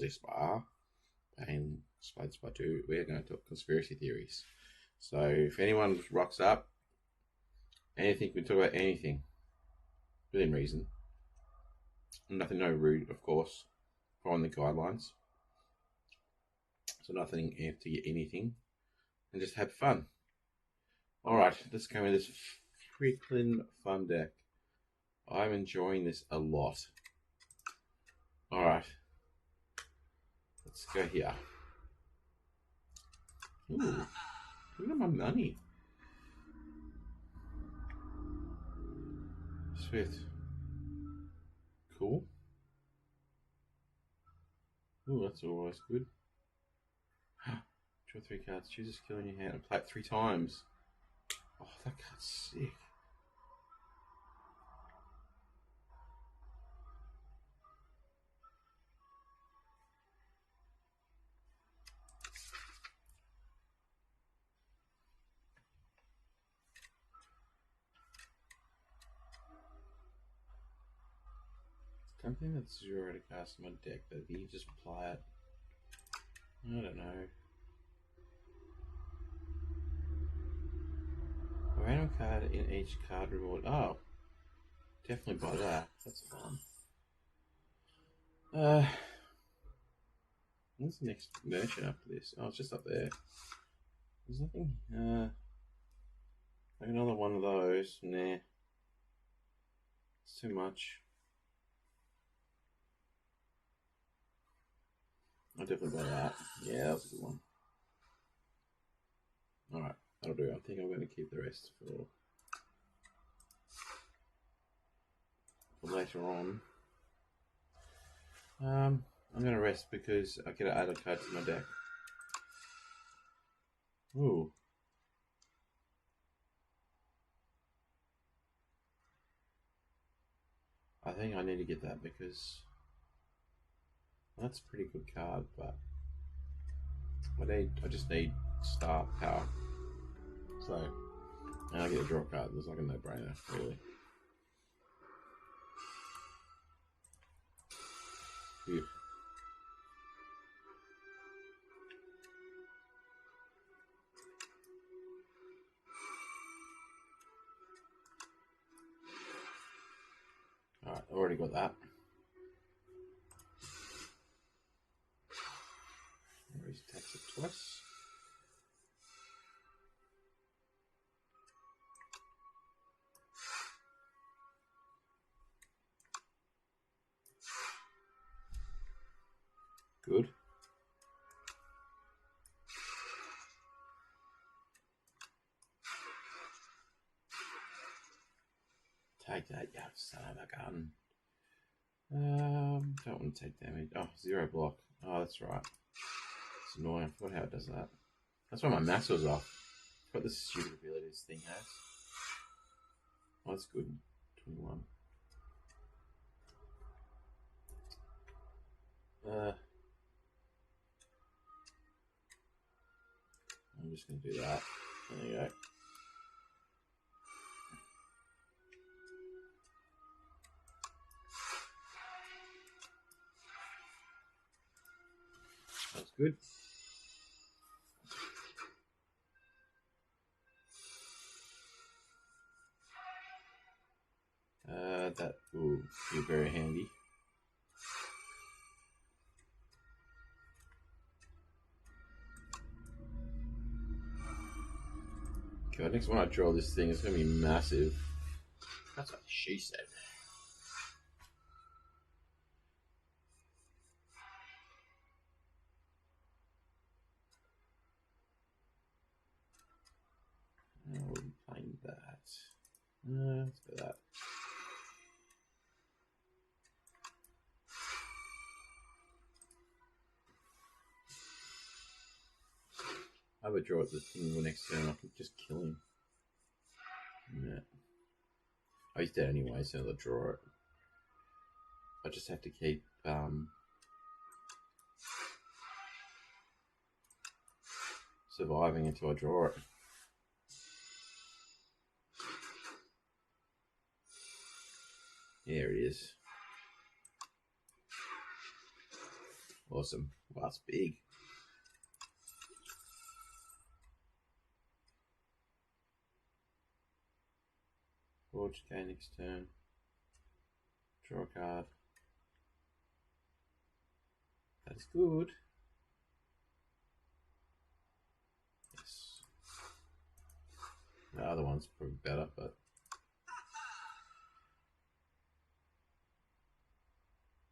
Spire, and Spire 2, we're going to talk conspiracy theories. So if anyone rocks up, anything, we talk about anything within reason. Nothing, no rude, of course, following the guidelines. So nothing to anything, and just have fun. All right, let's go with this freaking fun deck. I'm enjoying this a lot. All right, let's go here. Ooh, look at my money. Swift. Cool. Ooh, that's always good. Draw 3 cards, choose a skill in your hand and play it 3 times. Oh, that card's sick. Something that's 0 to cast in my deck, but you just apply it. I don't know. A random card in each card reward. Oh, definitely buy that. That's fun. What's the next merchant after this? Oh, it's just up there. There's nothing. Like another one of those. Nah. It's too much. I'll definitely buy that. Yeah, that was a good one. Alright, that'll do. I think I'm going to keep the rest for later on. I'm going to rest because I get to add a card to my deck. Ooh. I think I need to get that because that's a pretty good card, but I just need star power. So, and I get a draw card. It's like a no-brainer, really. Phew. Alright, I already got that. Already tax it twice. Good. Take that, you son of a gun. Don't want to take damage. Oh, 0 block. Oh, that's right. It's annoying. I forgot how it does that. That's why my mass was off. Got this stupid ability this thing has. Oh, that's good. 21. I'm just going to do that. There you go. That's good. That will be very handy. God, next time I draw this thing, it's going to be massive. That's what she said. We'll be playing that. Let's go that. I would draw at the thing next turn. I could just kill him. Yeah. Oh, he's dead anyway, so I'll draw it. I just have to keep surviving until I draw it. There it is. Awesome. Wow, that's big. Forge, gain next turn. Draw a card. That's good. Yes. The other one's probably better, but.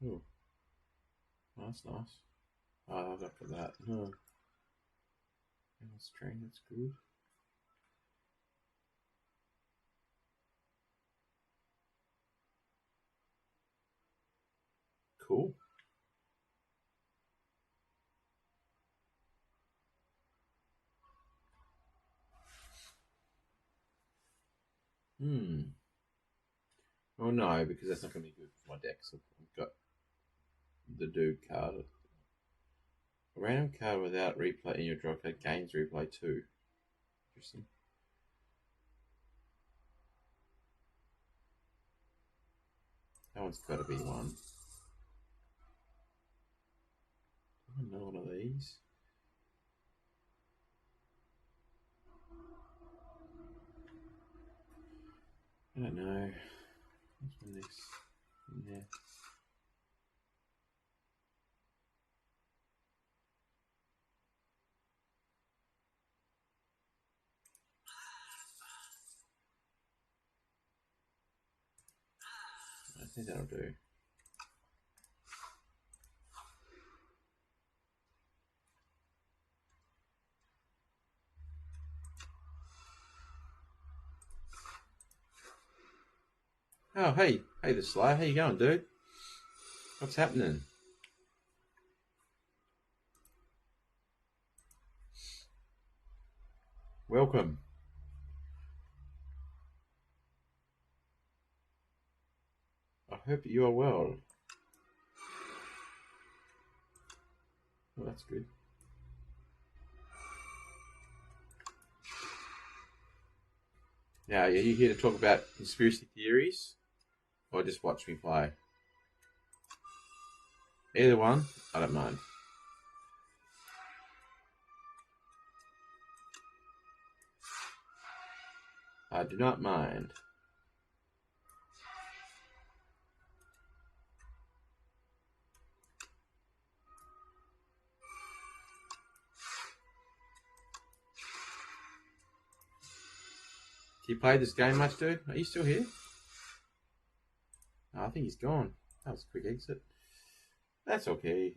Ooh. Oh, that's nice. Oh, I'll go for that. Oh. String, that's good. Cool. Oh no, because that's not going to be good for my deck. So I've got the dude card. A random card without replay in your draw card gains replay 2. Interesting. That one's got to be one. I don't know one of these. I don't know. What's one this? Yeah. I think that'll do. Oh, hey, the Slayer. How you going, dude? What's happening? Welcome. I hope you are well. Well, that's good. Now, are you here to talk about conspiracy theories? Or just watch me play? Either one, I don't mind. I do not mind. Do you play this game much, dude? Are you still here? Oh, I think he's gone. That was a quick exit. That's okay.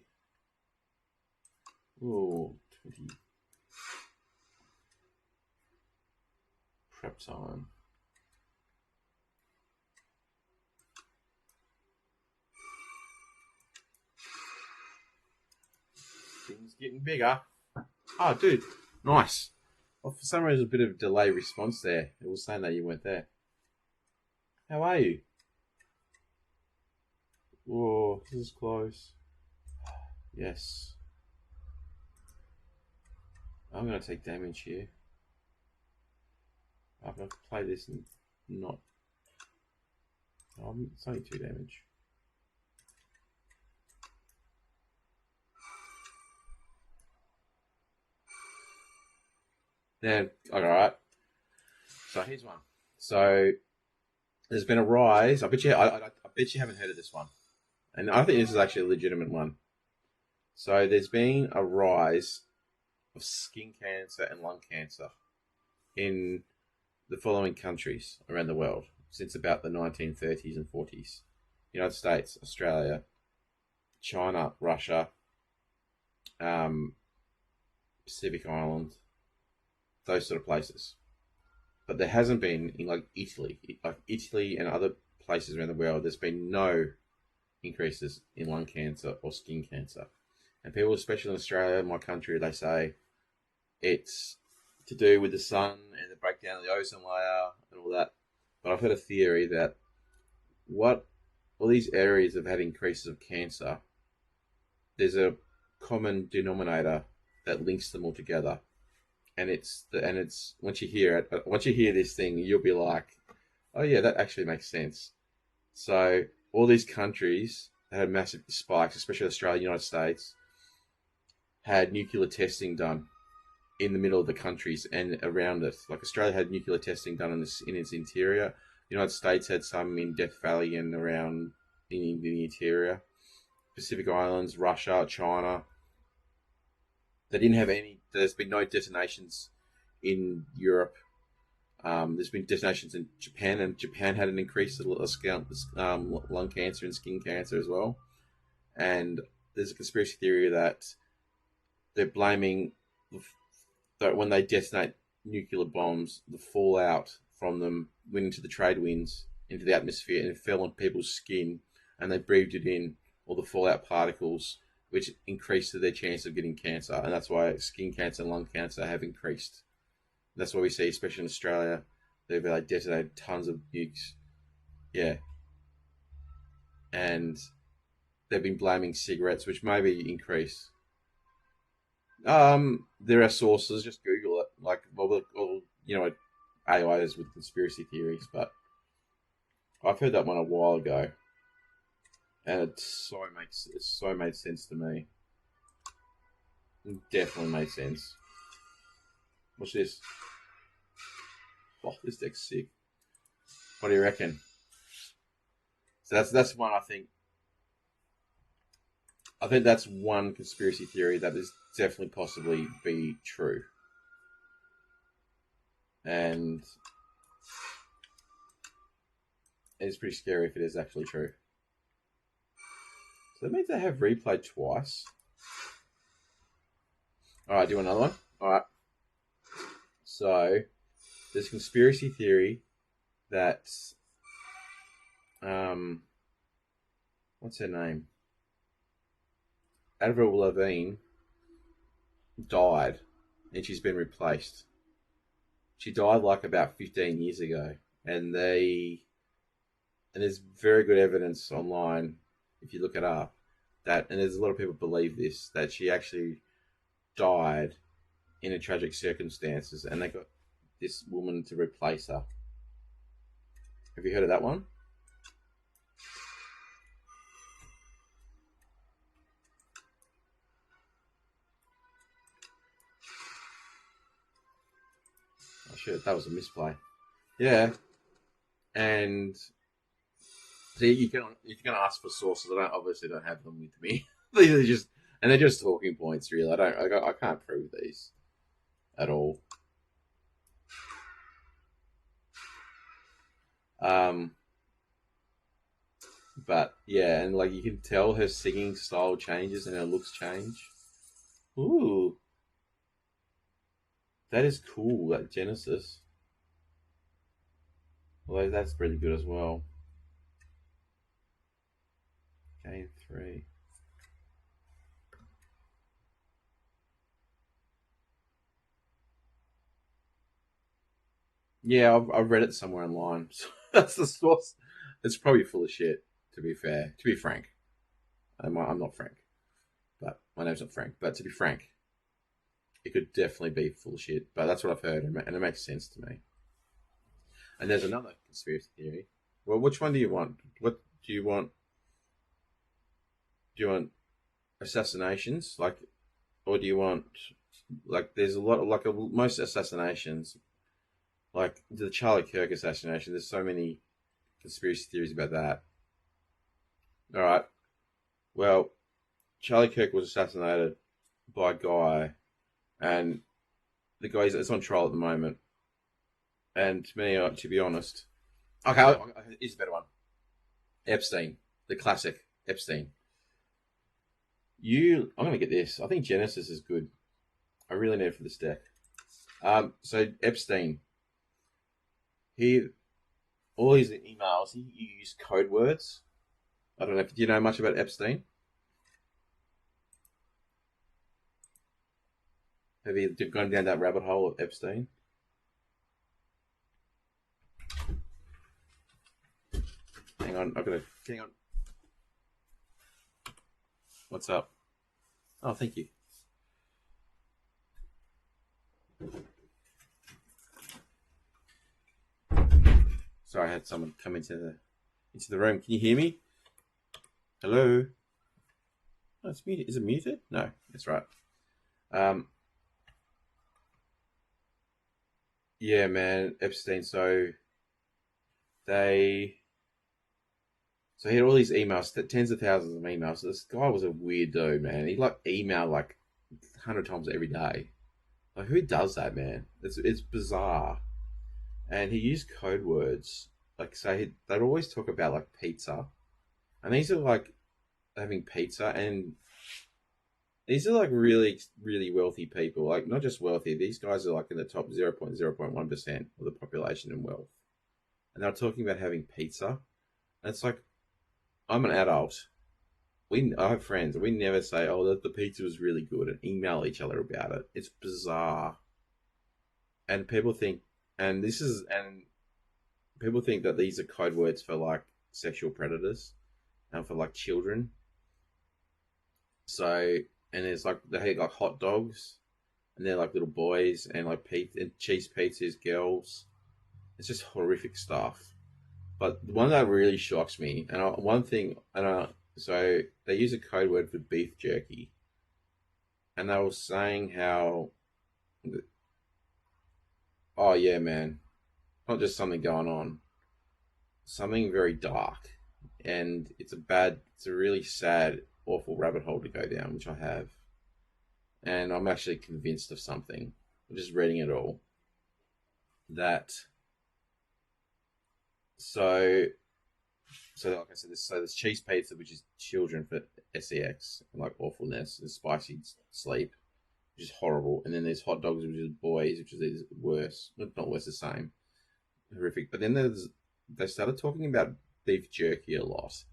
Ooh, 20. Prep time. Things getting bigger. Oh, dude. Nice. Well, for some reason, a bit of delay response there. It was saying that you weren't there. How are you? Whoa, this is close. Yes. I'm going to take damage here. I'm going to play this and not... it's only 2 damage. Then, alright. So here's one. So there's been a rise. I bet you haven't heard of this one. And I think this is actually a legitimate one. So there's been a rise of skin cancer and lung cancer in the following countries around the world since about the 1930s and 40s. United States, Australia, China, Russia, Pacific Island, those sort of places. But there hasn't been in like Italy and other places around the world, there's been no increases in lung cancer or skin cancer. And people, especially in Australia, my country, they say it's to do with the sun and the breakdown of the ozone layer and all that. But I've heard a theory that all these areas have had increases of cancer, there's a common denominator that links them all together. And it's once you hear this thing, you'll be like, oh yeah, that actually makes sense. So all these countries that had massive spikes, especially Australia, United States, had nuclear testing done in the middle of the countries and around it. Like Australia had nuclear testing done in its interior. The United States had some in Death Valley and around in the interior. Pacific Islands, Russia, China. They didn't have any. There's been no detonations in Europe. There's been detonations in Japan, and Japan had an increased lung cancer and skin cancer as well. And there's a conspiracy theory that they're blaming that when they detonate nuclear bombs, the fallout from them went into the trade winds, into the atmosphere, and it fell on people's skin, and they breathed it in, all the fallout particles, which increased their chance of getting cancer. And that's why skin cancer and lung cancer have increased. That's why we see, especially in Australia, they've like detonated tons of nukes. Yeah. And they've been blaming cigarettes, which maybe increase. There are sources. Just Google it. Like, well, AI is with conspiracy theories, but I've heard that one a while ago, and it so made sense to me. It definitely made sense. What's this? Oh, this deck's sick. What do you reckon? So that's one I think. I think that's one conspiracy theory that is definitely possibly be true. And it's pretty scary if it is actually true. So that means they have replayed twice. Alright, do you want another one? Alright. So, there's a conspiracy theory that what's her name? Avril Lavigne died and she's been replaced. She died like about 15 years ago, and there's very good evidence online if you look it up that, and there's a lot of people believe this, that she actually died in a tragic circumstances, and they got this woman to replace her. Have you heard of that one? Oh shit, that was a misplay. Yeah, and see, if you're gonna ask for sources, I obviously don't have them with me. They're just talking points, really. I can't prove these at all. But yeah, and like you can tell her singing style changes and her looks change. Ooh, that is cool. That Genesis. Well, that's really good as well. Game 3. Yeah, I've read it somewhere online. So that's the source. It's probably full of shit. To be fair, to be frank, I'm not Frank, but my name's not Frank. But to be frank, it could definitely be full of shit. But that's what I've heard, and it makes sense to me. And there's another conspiracy theory. Well, which one do you want? What do you want? Do you want assassinations, like, or do you want like? There's a lot of most assassinations, like the Charlie Kirk assassination. There's so many conspiracy theories about that. All right. Well, Charlie Kirk was assassinated by a guy, and the guy is on trial at the moment. And to me, to be honest, okay, here's a better one. Epstein, the classic Epstein. I'm gonna get this. I think Genesis is good. I really need it for this deck. So Epstein, all his emails, he used code words. I don't know. Do you know much about Epstein? Have you gone down that rabbit hole of Epstein? Hang on, hang on. What's up? Oh, thank you. Sorry, I had someone come into the room. Can you hear me? Hello? Oh, it's muted. Is it muted? No, that's right. Um, yeah, man, Epstein. They, so he had all these emails, tens of thousands of emails. So this guy was a weird dude, man. He like emailed like 100 times every day. Like, who does that, man? It's bizarre. And he used code words. Like, they'd always talk about like pizza, and these are like having pizza, and these are like really, really wealthy people. Like, not just wealthy. These guys are like in the top 0.0.1% of the population in wealth, and they're talking about having pizza. And it's like, I'm an adult. I have friends. We never say, "Oh, the pizza was really good," and email each other about it. It's bizarre, and people think that these are code words for like sexual predators and for like children. So, and there's like they have like hot dogs, and they're like little boys, and like pizza and cheese pizzas, girls. It's just horrific stuff. But the one that really shocks me, one thing, so they use a code word for beef jerky, and they were saying how, oh yeah, man, not just something going on, something very dark, and it's a really sad, awful rabbit hole to go down, which I have, and I'm actually convinced of something. I'm just reading it all. That so like I said, there's cheese pizza, which is children for sex and like awfulness, and spicy sleep, which is horrible, and then there's hot dogs, which is boys, which is worse, not worse, the same, horrific. But then they started talking about beef jerky a lot,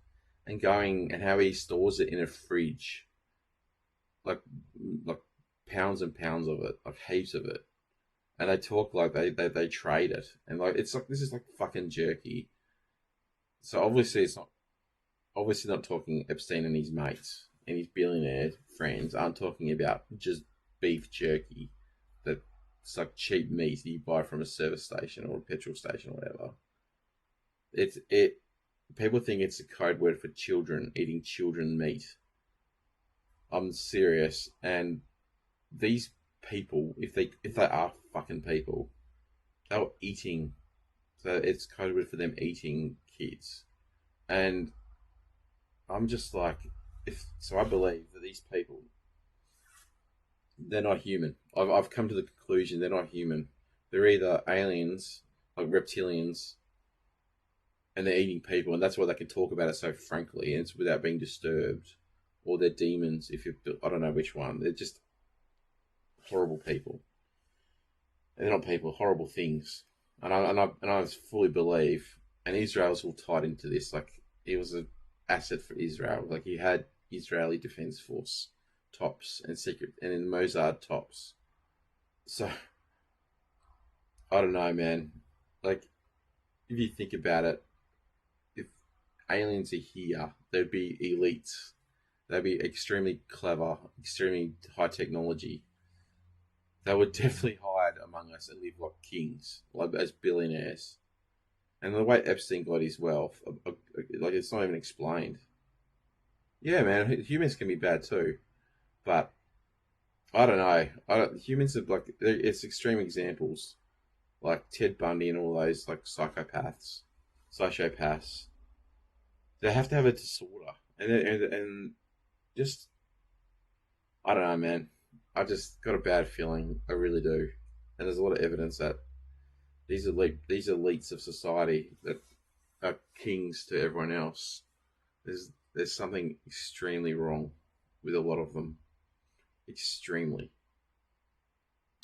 and going and how he stores it in a fridge, like like pounds and pounds of it, like heaps of it, and they talk like they trade it, and like it's like this is like fucking jerky. So obviously not talking Epstein and his mates and his billionaire friends aren't talking about just beef jerky that's like cheap meat you buy from a service station or a petrol station or whatever. It people think it's a code word for children eating children meat. I'm serious, and these people, if they are fucking people, they were eating. So it's code word for them eating kids, and I'm just like, if so, I believe that these people, they're not human. I've come to the conclusion they're not human. They're either aliens, like reptilians, and they're eating people, and that's why they can talk about it so frankly, and it's without being disturbed, or they're demons. I don't know which one. They're just horrible people. They're not people, horrible things. And I fully believe, and Israel's all tied into this. Like, it was an asset for Israel. Like, he had Israeli Defense Force tops and secret, and in Mossad tops. So I don't know, man. Like, if you think about it, if aliens are here, they'd be elites. They'd be extremely clever, extremely high technology. They would definitely hide among us and live like kings, like as billionaires. And the way Epstein got his wealth, like it's not even explained. Yeah, man, humans can be bad too, but I don't know. Humans are like it's extreme examples, like Ted Bundy and all those like sociopaths. They have to have a disorder, and just I don't know, man. I just got a bad feeling. I really do, and there's a lot of evidence that these elites of society that are kings to everyone else. There's something extremely wrong with a lot of them, extremely,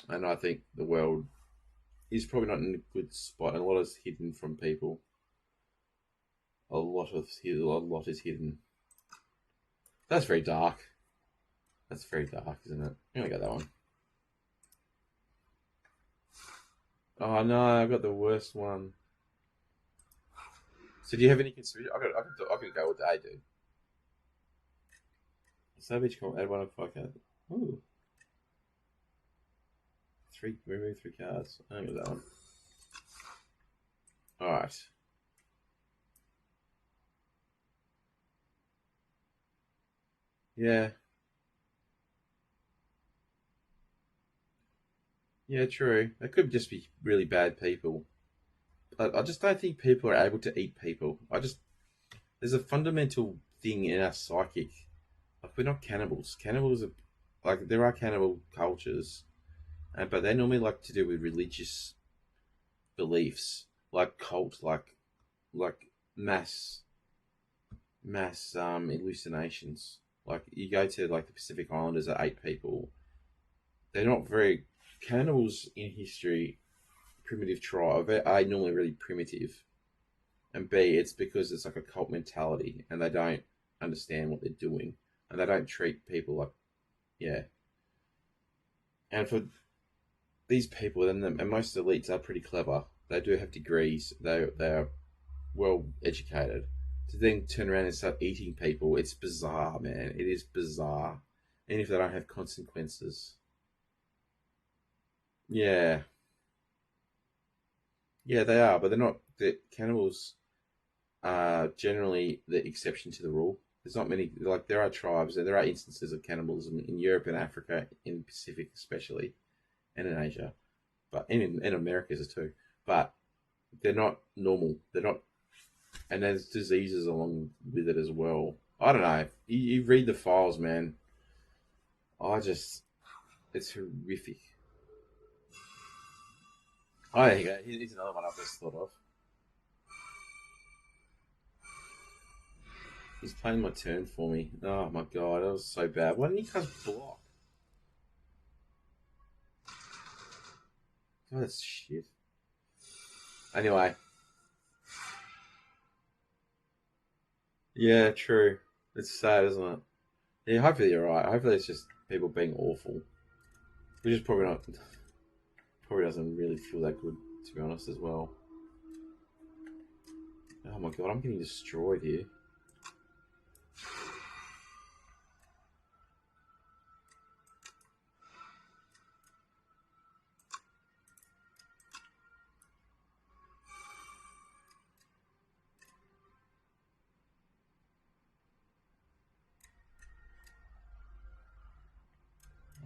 and I think the world is probably not in a good spot. A lot is hidden from people. A lot is hidden. That's very dark. That's very dark, isn't it? I'm gonna get that one. Oh no, I got the worst one. So do you have any consideration? I could go with that, dude. Savage call add one of five cards. Ooh, remove three cards. I got that one. All right. Yeah. Yeah, true. They could just be really bad people. But I just don't think people are able to eat people. There's a fundamental thing in our psychic. Like, we're not cannibals. Cannibals are, like, there are cannibal cultures, but they normally like to do with religious beliefs, like cult, like mass hallucinations. Like, you go to like the Pacific Islanders are 8 people. They're not very cannibals in history. Primitive tribe are normally really primitive, and B, it's because it's like a cult mentality, and they don't understand what they're doing, and they don't treat people like, yeah. And for these people, and most elites are pretty clever. They do have degrees. They're well educated. To then turn around and start eating people, it's bizarre, man. It is bizarre, and if they don't have consequences, yeah, yeah, they are. But they're not. The cannibals are generally the exception to the rule. There's not many. Like, there are tribes, and there are instances of cannibalism in Europe and Africa, in the Pacific especially, and in Asia, but in Americas too. But they're not normal. They're not, and there's diseases along with it as well. I don't know. You read the files, man. I just, it's horrific. Oh, there you go. Here's another one I've just thought of. He's playing my turn for me. Oh my god, that was so bad. Why didn't he just block? God, that's shit. Anyway, yeah, true. It's sad, isn't it? Yeah, hopefully you're right. Hopefully it's just people being awful, which is probably not. Probably doesn't really feel that good, to be honest, as well. Oh my god, I'm getting destroyed here.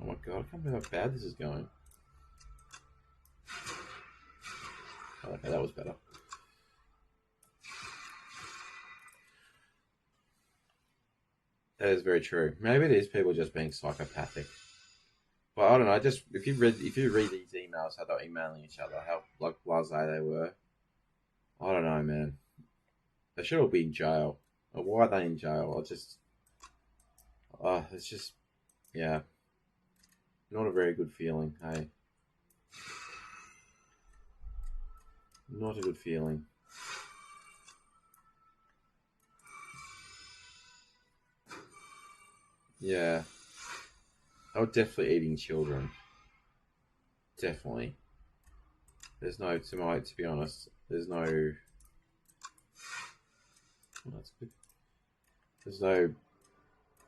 Oh my god, I can't believe how bad this is going. Oh, okay, that was better. That is very true. Maybe it is people just being psychopathic. But I don't know. Just if you read these emails, how they're emailing each other, how like blasé they were. I don't know, man. They should all be in jail. Why are they in jail? It's just, yeah, not a very good feeling. Hey, not a good feeling. Yeah, they were definitely eating children. Definitely. There's no, to be honest, there's no. Well, that's good. There's no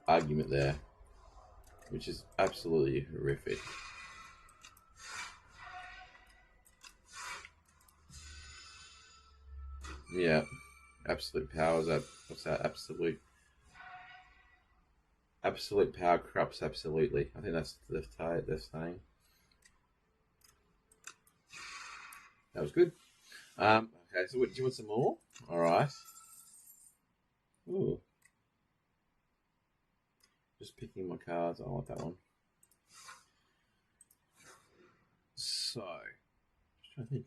argument there, which is absolutely horrific. Yeah, absolute power is that. What's that? Absolute power corrupts absolutely. I think that's the saying. That was good. Okay, so what, do you want some more? All right. Ooh, just picking my cards. I like that one. So, just trying to think.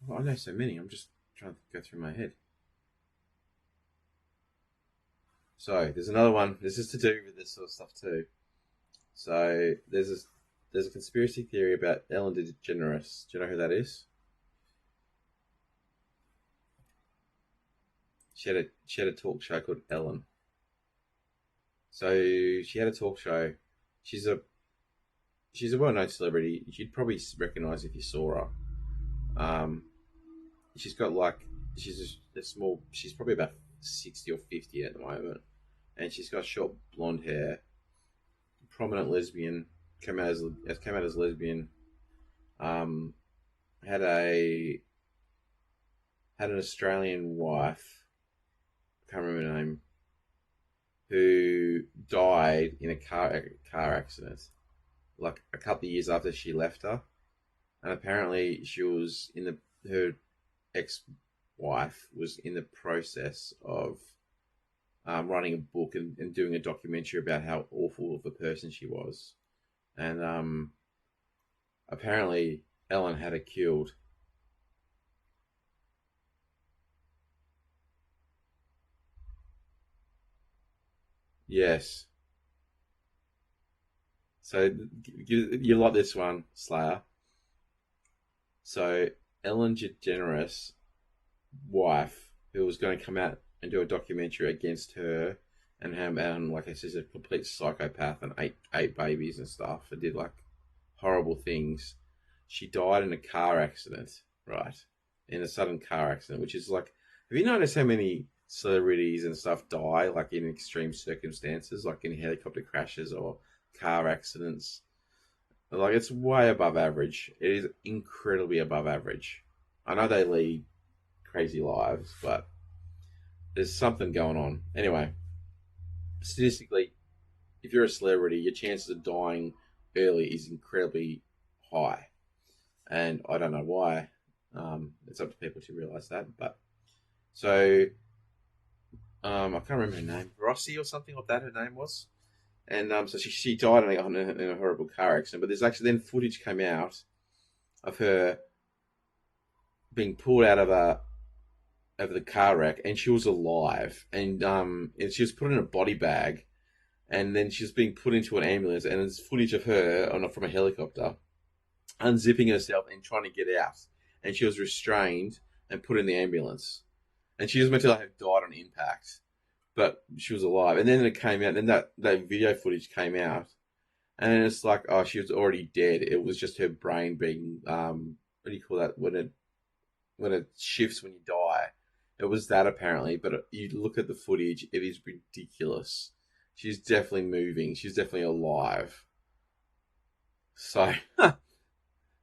Oh, I know so many. I'm just trying to go through my head. So there's another one. This is to do with this sort of stuff too. So there's a conspiracy theory about Ellen DeGeneres. Do you know who that is? She had a talk show called Ellen. So she had a talk show. She's a she's a well known celebrity. You'd probably recognize if you saw her. Um, she's got like she's a small. She's probably about 60 or 50 at the moment, and she's got short blonde hair. Prominent lesbian. Came out as lesbian. Um, had a had an Australian wife. Can't remember her name. Who died in a car accident, like a couple of years after she left her. and apparently she was her ex-wife was in the process of writing a book and doing a documentary about how awful of a person she was, and apparently Ellen had her killed. Yes. So you like this one, Slayer. So Ellen DeGeneres' wife, who was going to come out and do a documentary against her and him, and like I said, a complete psychopath and ate babies and stuff, and did like horrible things. She died in a car accident, right? In a sudden car accident, which is like, have you noticed how many celebrities and stuff die like in extreme circumstances, like in helicopter crashes or car accidents? Like it's way above average. It is incredibly above average. I know they lead crazy lives, but there's something going on. Anyway, statistically, if you're a celebrity, your chances of dying early is incredibly high, and I don't know why. It's up to people to realize that. But so I can't remember her name, Rossi or something like that. Her name was, and so she died in a horrible car accident. But there's actually then footage came out of her being pulled out of the car wreck, and she was alive, and she was put in a body bag, and then she was being put into an ambulance, and there's footage of her from a helicopter unzipping herself and trying to get out, and she was restrained and put in the ambulance, and she was meant to have died on impact, but she was alive, and then it came out, and that video footage came out, and it's like, oh, she was already dead. It was just her brain being what do you call that when it shifts when you die. It was that apparently, but you look at the footage, it is ridiculous. She's definitely moving. She's definitely alive. So,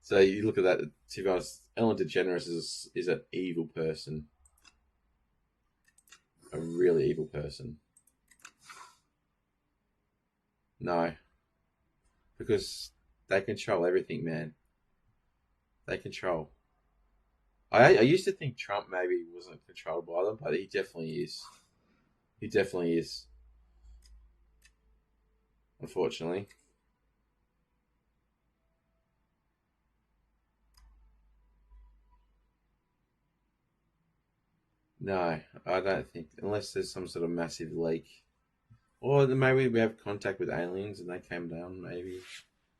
so you look at that. To be honest, Ellen DeGeneres is an evil person, a really evil person. No, because they control everything, man. They control. I used to think Trump maybe wasn't controlled by them, but he definitely is. He definitely is. Unfortunately, no, I don't think unless there's some sort of massive leak, or maybe we have contact with aliens and they came down. Maybe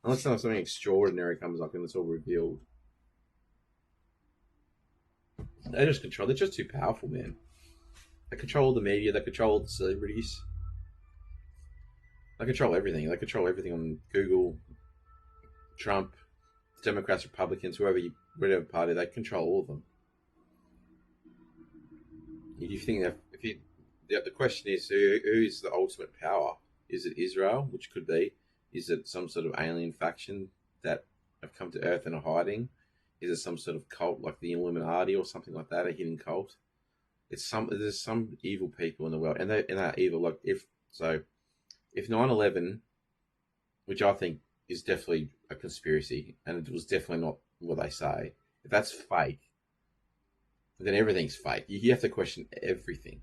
unless something extraordinary comes up and it's all revealed. They just control. They're just too powerful, man. They control the media. They control all the celebrities. They control everything. They control everything on Google, Trump, Democrats, Republicans, whatever party. They control all of them. If you think that if you the question is who is the ultimate power? Is it Israel, which could be? Is it some sort of alien faction that have come to Earth and are hiding? Is it some sort of cult like the Illuminati or something like that, a hidden cult? There's some evil people in the world, and they're evil. Like if 9/11, which I think is definitely a conspiracy, and it was definitely not what they say. If that's fake, then everything's fake. You have to question everything,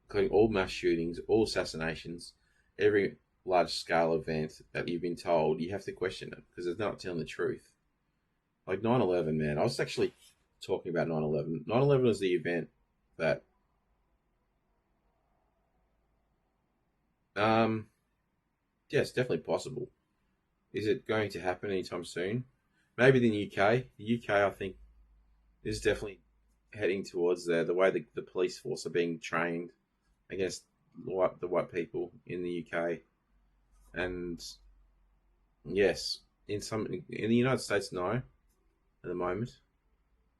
including all mass shootings, all assassinations, every large scale event that you've been told. You have to question it because they're not telling the truth. Like 9/11, man. I was actually talking about 9/11. 9/11 was the event that, um, yeah, it's definitely possible. Is it going to happen anytime soon? Maybe the UK. The UK, I think, is definitely heading towards there. The way the police force are being trained against the white people in the UK, and yes, in the United States, no, at the moment.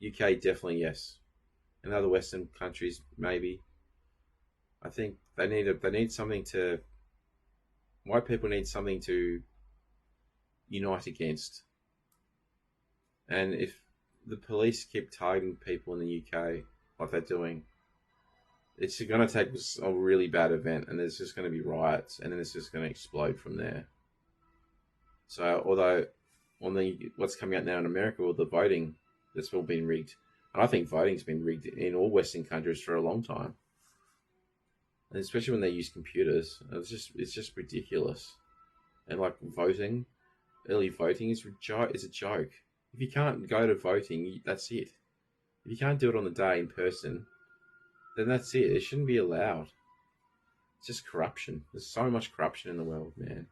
UK definitely yes. In other Western countries, maybe. I think they need something to white people need something to unite against. And if the police keep targeting people in the UK like they're doing, it's going to take a really bad event, and there's just going to be riots, and then it's just going to explode from there. So, although on what's coming out now in America with the voting that's all been rigged. And I think voting's been rigged in all Western countries for a long time, and especially when they use computers. It's just ridiculous. And like voting, early voting is a joke. If you can't go to voting, that's it. If you can't do it on the day in person, then that's it. It shouldn't be allowed. It's just corruption. There's so much corruption in the world, man.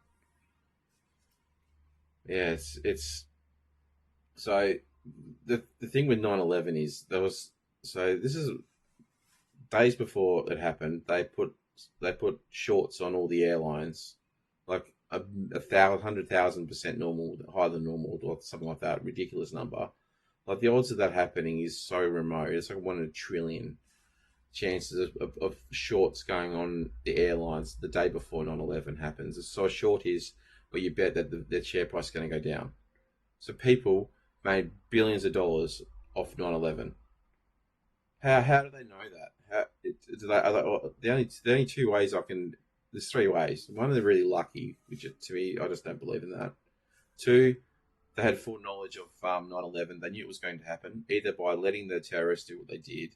Yeah, it's so the thing with 9/11 is there was so this is days before it happened. They put shorts on all the airlines, like a thousand, 100,000% normal, higher than normal, or something like that. Ridiculous number. Like the odds of that happening is so remote. It's like 1 in a trillion chances of shorts going on the airlines the day before 9/11 happens. So a short is where you bet that the share price is going to go down. So people made billions of dollars off 9/11. How do they know that? The only two ways I can. There's three ways. One, they're really lucky, which to me, I just don't believe in that. Two, they had full knowledge of 9/11. They knew it was going to happen, either by letting the terrorists do what they did,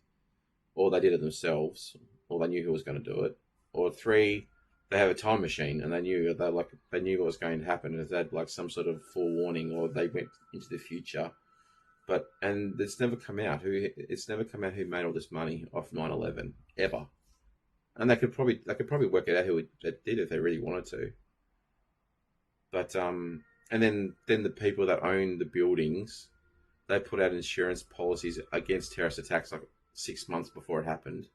or they did it themselves, or they knew who was going to do it. Or three, they have a time machine and they knew what was going to happen, and they had like some sort of forewarning, or they went into the future. And it's never come out who made all this money off 9/11 ever. And they could probably work it out who it did if they really wanted to. But and then the people that own the buildings, they put out insurance policies against terrorist attacks like 6 months before it happened.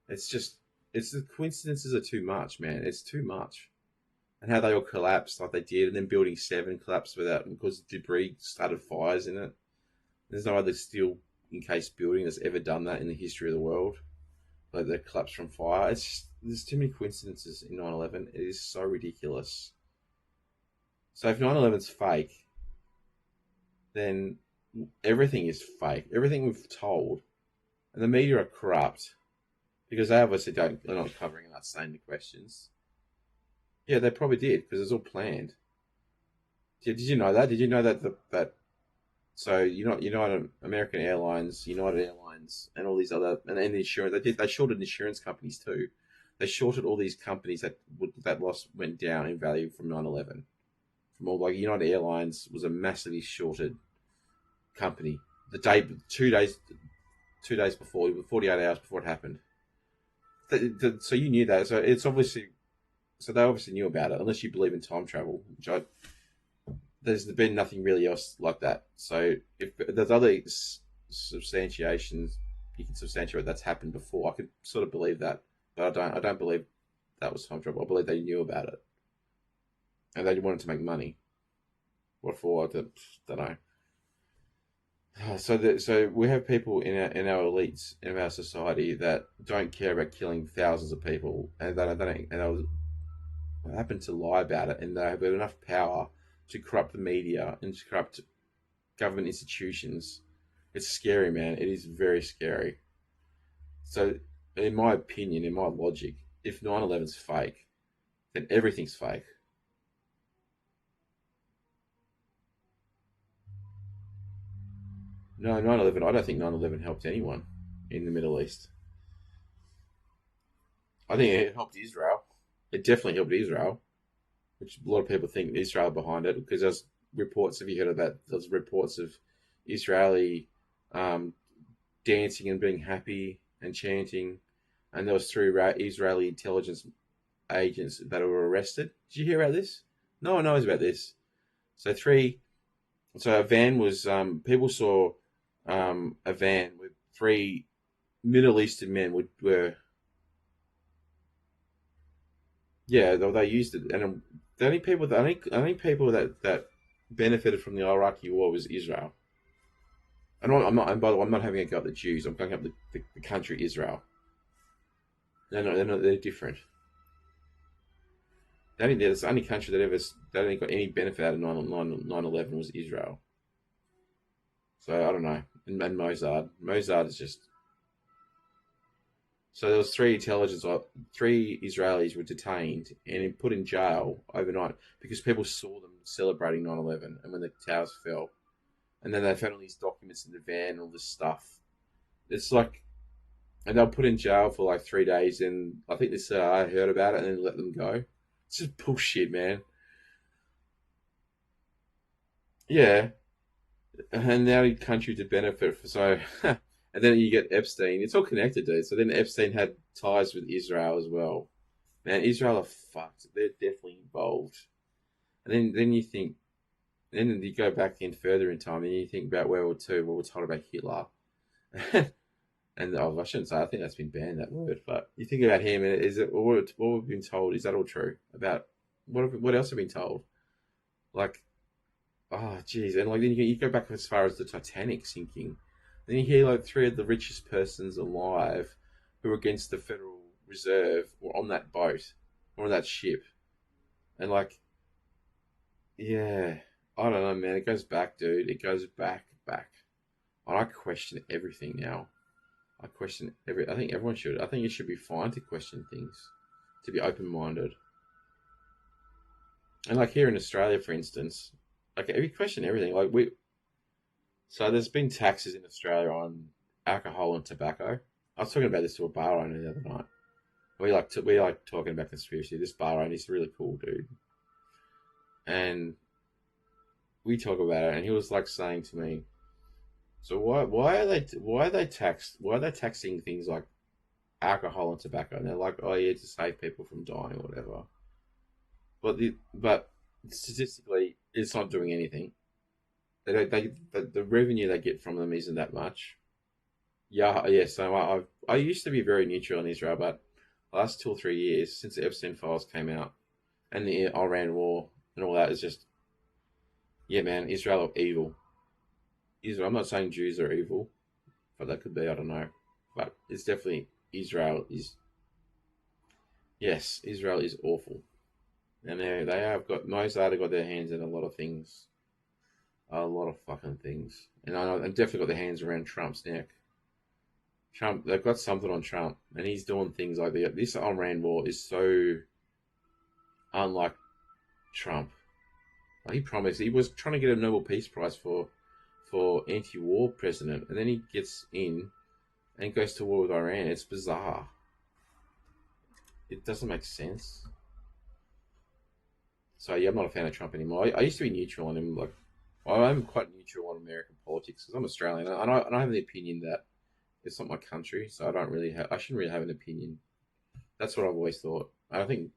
The coincidences are too much, man. It's too much. And how they all collapsed like they did, and then Building 7 collapsed because debris started fires in it. There's no other steel encased building that's ever done that in the history of the world. Like they collapsed from fire. There's too many coincidences in 9/11. It is so ridiculous. So if 9/11's fake, then everything is fake. Everything we've told, and the media are corrupt because they obviously they're not covering and not saying the questions. Yeah, they probably did because it's all planned. Did you know that? Did you know that so United American Airlines, United Airlines, and all these other and the insurance they shorted insurance companies too. They shorted all these companies that lost went down in value from 9/11. From all like United Airlines was a massively shorted company. The day 2 days before, 48 hours before it happened. So you knew that. So they obviously knew about it, unless you believe in time travel, there's been nothing really else like that. So if there's other substantiations, you can substantiate that's happened before. I could sort of believe that, but I don't believe that was time travel. I believe they knew about it, and they wanted to make money. What for? I don't know. So we have people in our elites in our society that don't care about killing thousands of people, and they happen to lie about it, and they have enough power to corrupt the media and to corrupt government institutions. It's scary, man. It is very scary. So, in my opinion, in my logic, if 9/11's fake, then everything's fake. No, 9/11. I don't think 9/11 helped anyone in the Middle East. I think it helped Israel. It definitely helped Israel, which a lot of people think Israel behind it because there's reports. Have you heard of that? There's reports of Israeli um, dancing and being happy and chanting, and there was three Israeli intelligence agents that were arrested. Did you hear about this? No one knows about this. So three. So a van was. People saw a van with three Middle Eastern men were yeah, they used it, and the only people that benefited from the Iraqi war was Israel. And by the way, I'm not having a go at the Jews. I'm going up the country Israel. They're different. The only country that only got any benefit out of 9/11 was Israel. So I don't know. And Mozart is just So there was three Israelis were detained and put in jail overnight because people saw them celebrating 9/11 and when the towers fell, and then they found all these documents in the van and all this stuff. It's like, and they'll put in jail for like 3 days, and I think this I heard about it and then let them go. It's just bullshit, man. Yeah, and now the country to benefit for so, and then you get Epstein. It's all connected, dude. So then Epstein had ties with Israel as well. Man, Israel are fucked. They're definitely involved. And then you think, then you go back in further in time, and you think about World War Two. What we're told about Hitler, and oh, I shouldn't say. I think that's been banned, that word. But you think about him, and is it what we've been told? Is that all true about what else have been told? Like, oh, geez, and like then you go back as far as the Titanic sinking. Then you hear like three of the richest persons alive who were against the Federal Reserve were on that boat or on that ship, and like, yeah, I don't know, man. It goes back, dude. It goes back. And I question everything now. I question every. I think everyone should. I think it should be fine to question things, to be open minded. And like here in Australia, for instance, like we question everything. Like we, so there's been taxes in Australia on alcohol and tobacco. I was talking about this to a bar owner the other night. We like talking about conspiracy. This bar owner is a really cool dude, and we talk about it. And he was like saying to me, "So why are they taxing things like alcohol and tobacco?" And they're like, "Oh yeah, to save people from dying or whatever." But statistically, it's not doing anything. The revenue they get from them isn't that much. Yeah, yeah. So I used to be very neutral on Israel, but last 2 or 3 years since the Epstein files came out and the Iran war and all that is just, yeah, man. Israel are evil. Israel. I'm not saying Jews are evil, but they could be. I don't know, but it's definitely Israel is. Yes, Israel is awful, and they have got Mossad have got their hands in a lot of things, a lot of fucking things, and I know they've definitely got their hands around Trump's neck. Trump, they've got something on Trump, and he's doing things like that. This Iran war is so unlike Trump. Like he promised he was trying to get a Nobel Peace Prize for anti-war president, and then he gets in and goes to war with Iran. It's bizarre. It doesn't make sense. So yeah, I'm not a fan of Trump anymore. I used to be neutral on him. Like I'm quite neutral on American politics because I'm Australian, and I have the opinion that it's not my country, so I shouldn't really have an opinion. That's what I've always thought. I think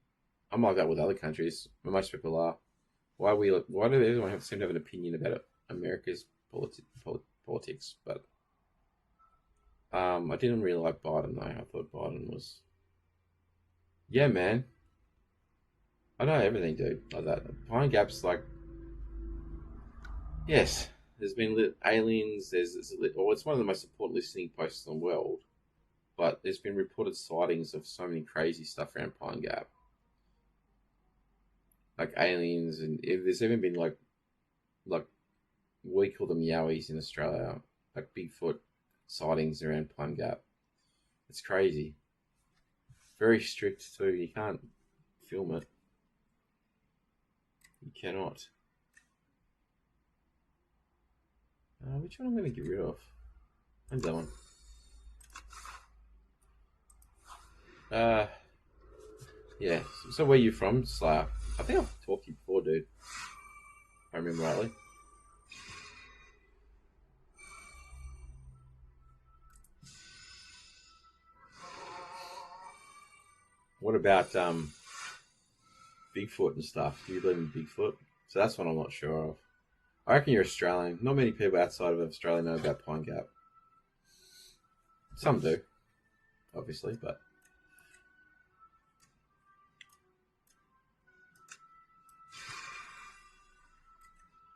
I'm like that with other countries. Most people are. Why do everyone seem to have an opinion about it? America's politics? But I didn't really like Biden though. I thought Biden was, yeah, man. I know everything, dude. Like that. Pine Gap's like, yes. There's been aliens. It's one of the most important listening posts in the world. But there's been reported sightings of so many crazy stuff around Pine Gap, like aliens, and if there's even been like we call them yowies in Australia, like Bigfoot sightings around Pine Gap. It's crazy. Very strict too. You can't film it. You cannot. Which one I'm going to get rid of? And that one. Uh, yeah. So where you from, Slayer? I think I've talked to you before, dude. If I remember rightly. What about Bigfoot and stuff? Do you believe in Bigfoot? So that's one I'm not sure of. I reckon you're Australian. Not many people outside of Australia know about Pine Gap. Some do, obviously, but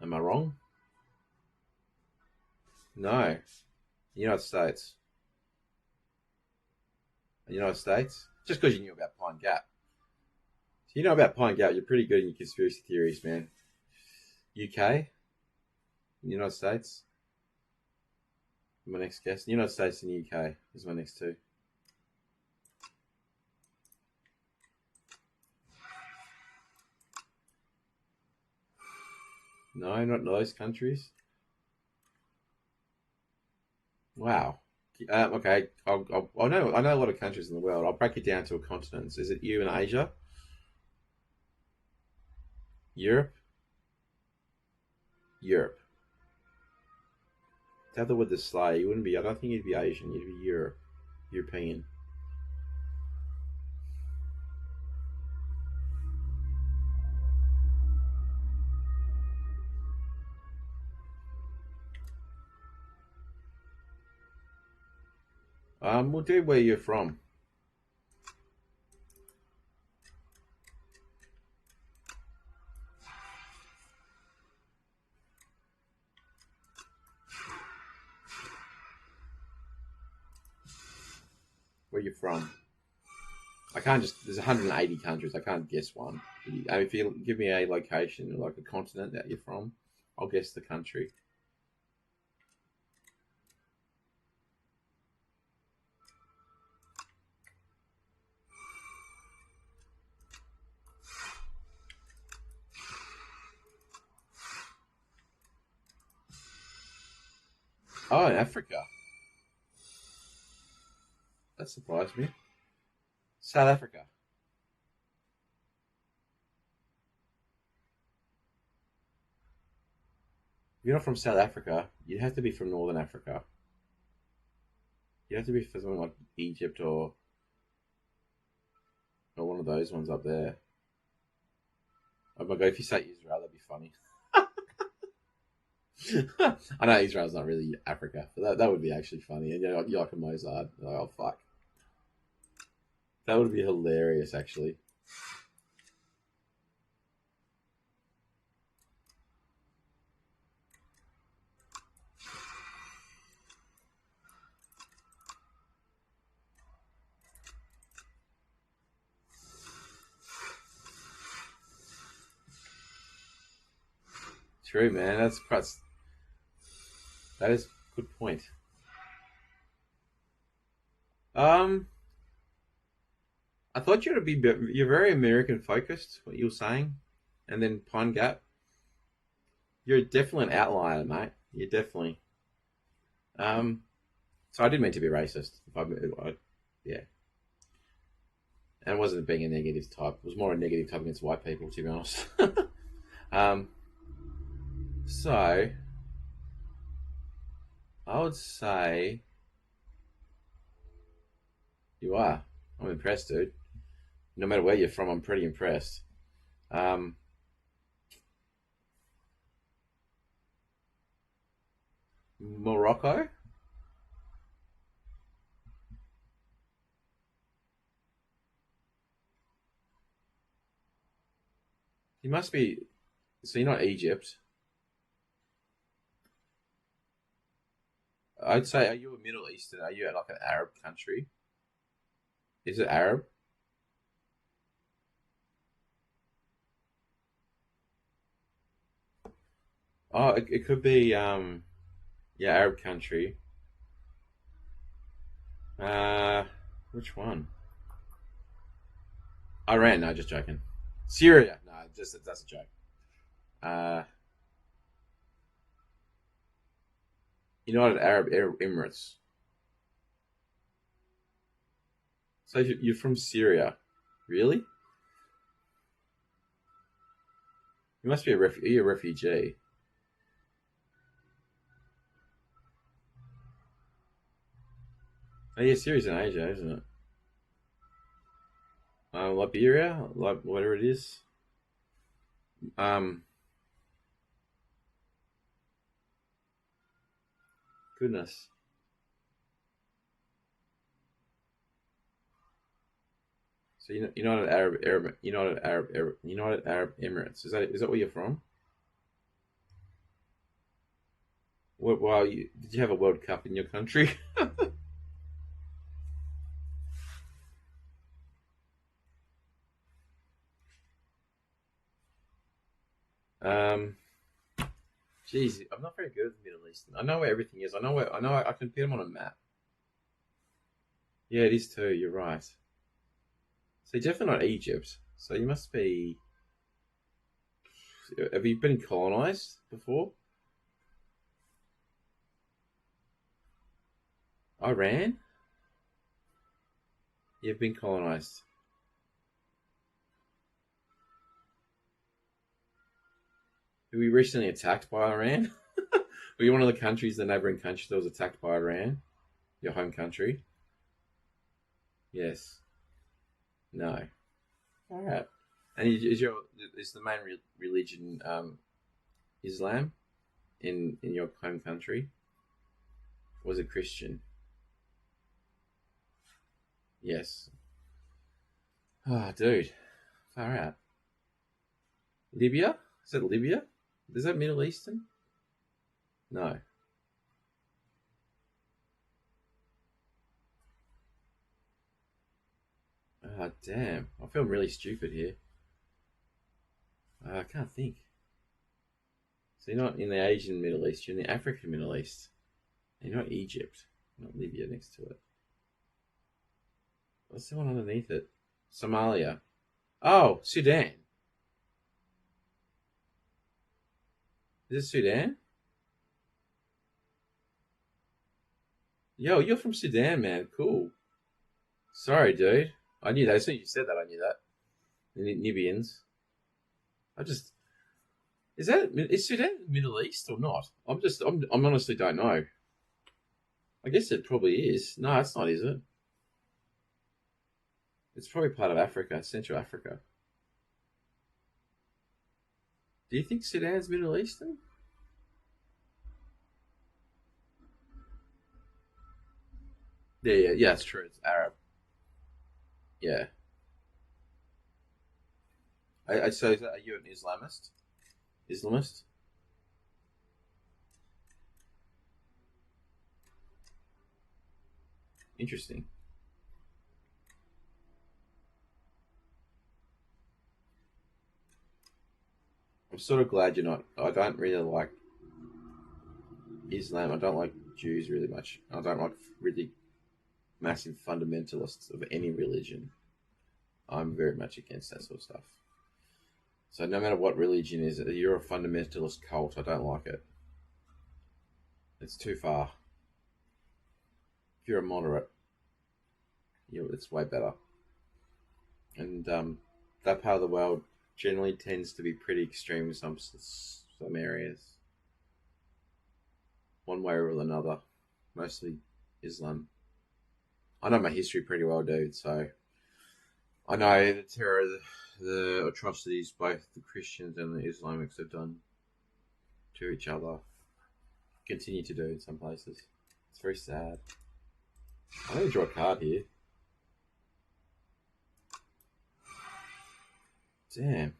am I wrong? No. United States. United States? Just because you knew about Pine Gap. So you know about Pine Gap, you're pretty good in your conspiracy theories, man. UK? United States? My next guess. United States and UK is my next two. No, not those countries. Wow. Okay, I know a lot of countries in the world. I'll break it down to a continent. Is it you in Asia, Europe, Europe? To have the word the slay, you wouldn't be. I don't think you'd be Asian. You'd be Europe, European. We'll do where you're from. Where you're from. I can't just. There's 180 countries. I can't guess one. If you give me a location, like a continent that you're from, I'll guess the country. Oh, in Africa. That surprised me. South Africa. If you're not from South Africa, you'd have to be from Northern Africa. You have to be from something like Egypt or one of those ones up there. Oh my god, if you say Israel, that'd be funny. I know Israel's not really Africa, but that would be actually funny. And you're like a Mozart. Like, oh fuck, that would be hilarious, actually. True, man. That is a good point. Um, I thought you're very American focused. What you were saying, and then Pine Gap. You're definitely an outlier, mate. You're definitely. Um, so I didn't mean to be racist. Yeah, and it wasn't being a negative type. It was more a negative type against white people, to be honest. um, so I would say you are. I'm impressed, dude. No matter where you're from, I'm pretty impressed. Um, Morocco. You must be. So you're not Egypt. I'd say, are you a Middle Eastern? Are you like an Arab country? Is it Arab? Oh, it could be. Yeah, Arab country. Uh, which one? Iran? No, just joking. Syria? No, just that's a joke. Uh, United Emirates. So you're from Syria, really? You must be a refugee. Oh, yeah, Syria's in Asia, isn't it? Liberia, like whatever it is. Um, Goodness. So United Arab Emirates. Is that where you're from? Wow, did you have a World Cup in your country? um, Jeez, I'm not very good at the Middle Eastern. I know where everything is. I know I can put them on a map. Yeah, it is too. You're right. So you're definitely not Egypt. So you must be. Have you been colonized before? Iran? You've been colonized. Were we recently attacked by Iran? Were you one of the countries, the neighboring country that was attacked by Iran? Your home country? Yes. No. All right. And is the main religion Islam in your home country? Was it Christian? Yes. Oh, dude, far out. Libya? Is that Libya? Is that Middle Eastern? No. Ah, damn. I feel really stupid here. I can't think. So you're not in the Asian Middle East, you're in the African Middle East. And you're not Egypt, not Libya next to it. What's the one underneath it? Somalia. Oh, Sudan. Is it Sudan? Yo, you're from Sudan, man. Cool. Sorry, dude. I knew that. As soon as you said that, I knew that. The Nibians. I just is Sudan Middle East or not? I'm honestly don't know. I guess it probably is. No, it's not, is it? It's probably part of Africa, Central Africa. Do you think Sudan's Middle Eastern? Yeah, it's true. It's Arab. Yeah. So are you an Islamist? Islamist? Interesting. I'm sort of glad you're not. I don't really like Islam. I don't like Jews really much. I don't like really massive fundamentalists of any religion. I'm very much against that sort of stuff. So no matter what religion is, you're a fundamentalist cult. I don't like it. It's too far. If you're a moderate, it's way better. And that part of the world generally tends to be pretty extreme in some areas, one way or another. Mostly Islam. I know my history pretty well, dude. So I know the terror, the atrocities both the Christians and the Islamics have done to each other, continue to do in some places. It's very sad. I'm going to draw a card here. Damn.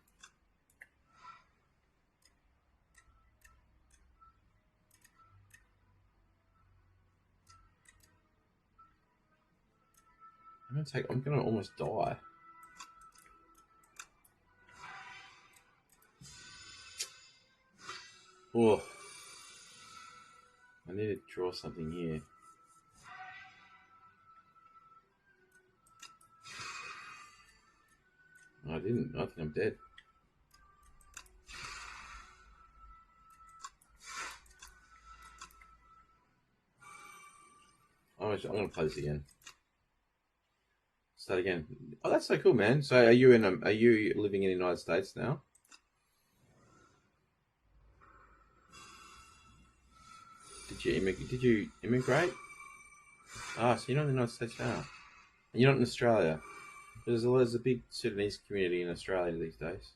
I'm gonna almost die. Oh, I need to draw something here. I didn't. I think I'm dead. I'm gonna play this again. Start again. Oh, that's so cool, man. So, are you living in the United States now? Did you immigrate? Ah, so you're not in the United States now. And you're not in Australia. There's a big Sudanese community in Australia these days.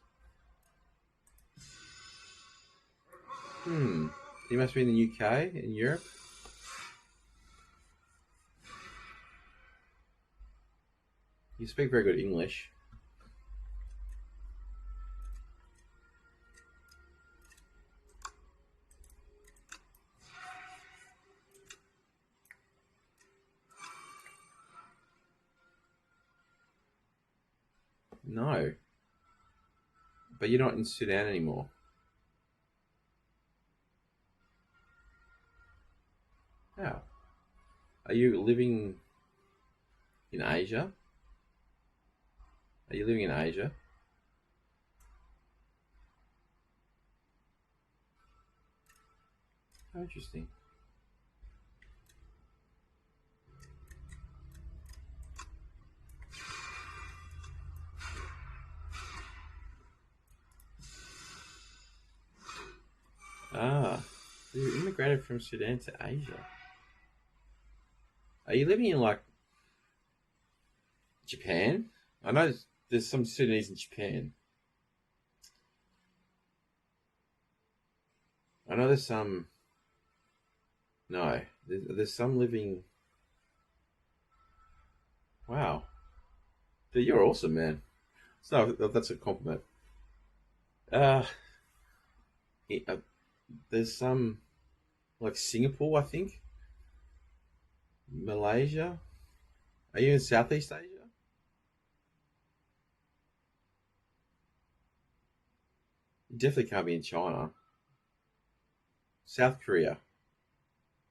You must be in the UK, in Europe. You speak very good English. No. But you're not in Sudan anymore. How? Are you living in Asia? Are you living in Asia? How interesting. Ah, you immigrated from Sudan to Asia. Are you living in like Japan? I know there's some Sudanese in Japan. I know there's some. No, there's some living. Wow, dude, you're awesome, man. So that's a compliment. Uh, uh, there's some like Singapore, I think, Malaysia. Are you in Southeast Asia? You definitely can't be in China. South Korea.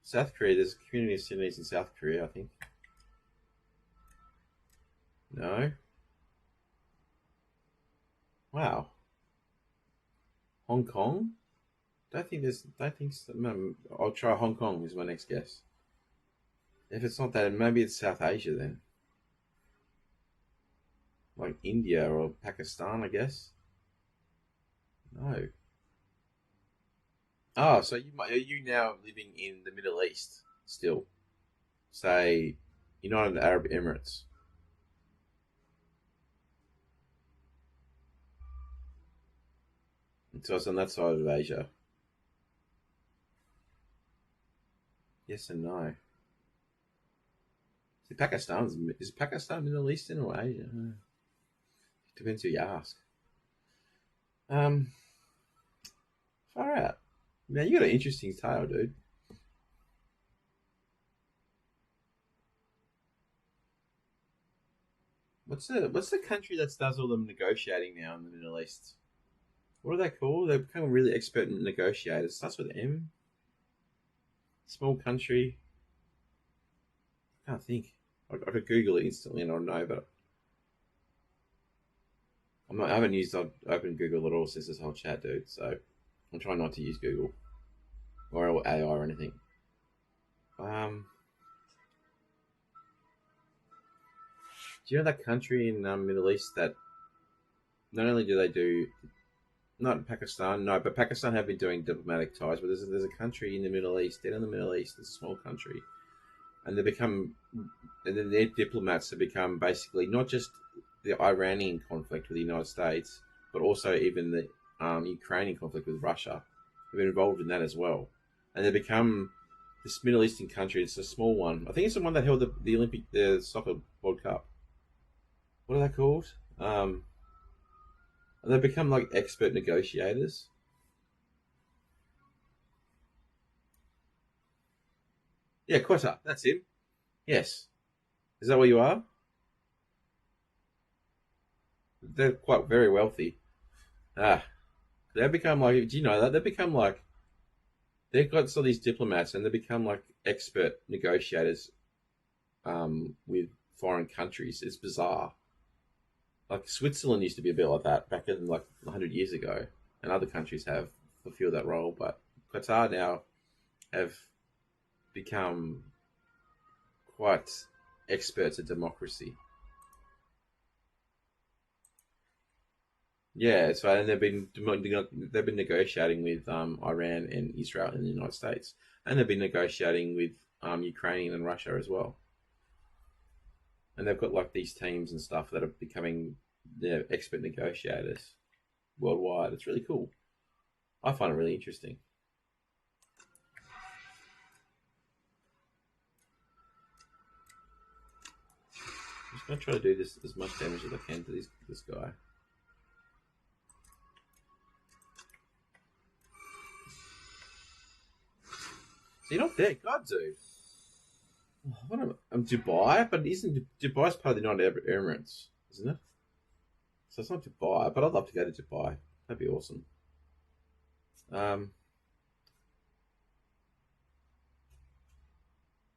South Korea. There's a community of Sudanese in South Korea, I think. No. Wow. Hong Kong. Don't think there's. Don't think. So. I'll try Hong Kong. Is my next guess. If it's not that, maybe it's South Asia then, like India or Pakistan, I guess. No. Oh, so are you now living in the Middle East still? Say, United Arab Emirates. So it's on that side of Asia. Yes and no. See, is Pakistan Middle Eastern or Asia? Depends who you ask. Um, Far out. Man, you got an interesting tale, dude. What's the country that does all the negotiating now in the Middle East? What are they called? They become really expert negotiators. Starts with M. Small country. I can't think. I could Google it instantly and I'll know, but I haven't used Open Google at all since this whole chat, dude. So I'm trying not to use Google or AI or anything. Um, do you know that country in Middle East that not only do they do not Pakistan, no, but Pakistan have been doing diplomatic ties, but there's a country in the Middle East, dead in the Middle East, it's a small country, and and then their diplomats have become basically not just the Iranian conflict with the United States, but also even the Ukrainian conflict with Russia. They've been involved in that as well, and they become this Middle Eastern country. It's a small one. I think it's the one that held the soccer World Cup. What are they called? And they become like expert negotiators. Yeah, Quetta, that's him. Yes. Is that where you are? They're quite very wealthy. Ah, they become like. Do you know that they become like? They've got some of these diplomats, and they become like expert negotiators with foreign countries. It's bizarre. Like Switzerland used to be a bit like that back in like 100 years ago, and other countries have fulfilled that role. But Qatar now have become quite experts at democracy. Yeah, so and they've been negotiating with Iran and Israel and the United States, and they've been negotiating with Ukraine and Russia as well. And they've got like these teams and stuff that are becoming their expert negotiators worldwide. It's really cool. I find it really interesting. I'm just gonna try to do this as much damage as I can to this guy. So you're not there, God, dude. What am Dubai, but isn't Dubai's part of the United Emirates, isn't it? So it's not Dubai, but I'd love to go to Dubai. That'd be awesome. Um,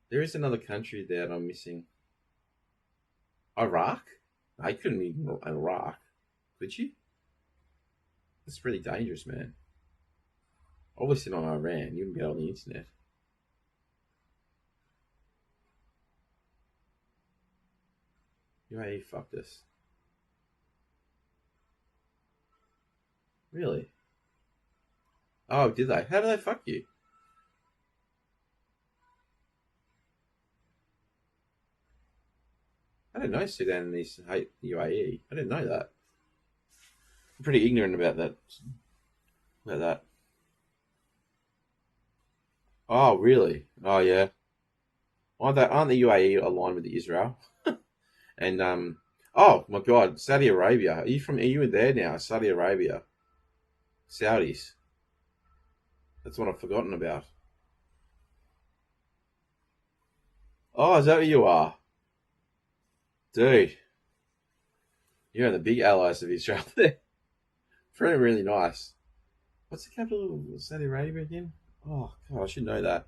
there is another country that I'm missing. Iraq? I couldn't even Iraq, could you? It's really dangerous, man. Obviously not Iran. You wouldn't be on the internet. UAE fucked us. Really? Oh, did they? How did they fuck you? I didn't know Sudanese hate the UAE. I didn't know that. I'm pretty ignorant about that. About that. Oh, really? Oh, yeah. Aren't the UAE aligned with Israel? And oh my God, Saudi Arabia. Are you from? Are you in there now? Saudi Arabia, Saudis. That's what I've forgotten about. Oh, is that who you are, dude? You're the big allies of Israel there. Pretty really nice. What's the capital of Saudi Arabia again? Oh God, I should know that.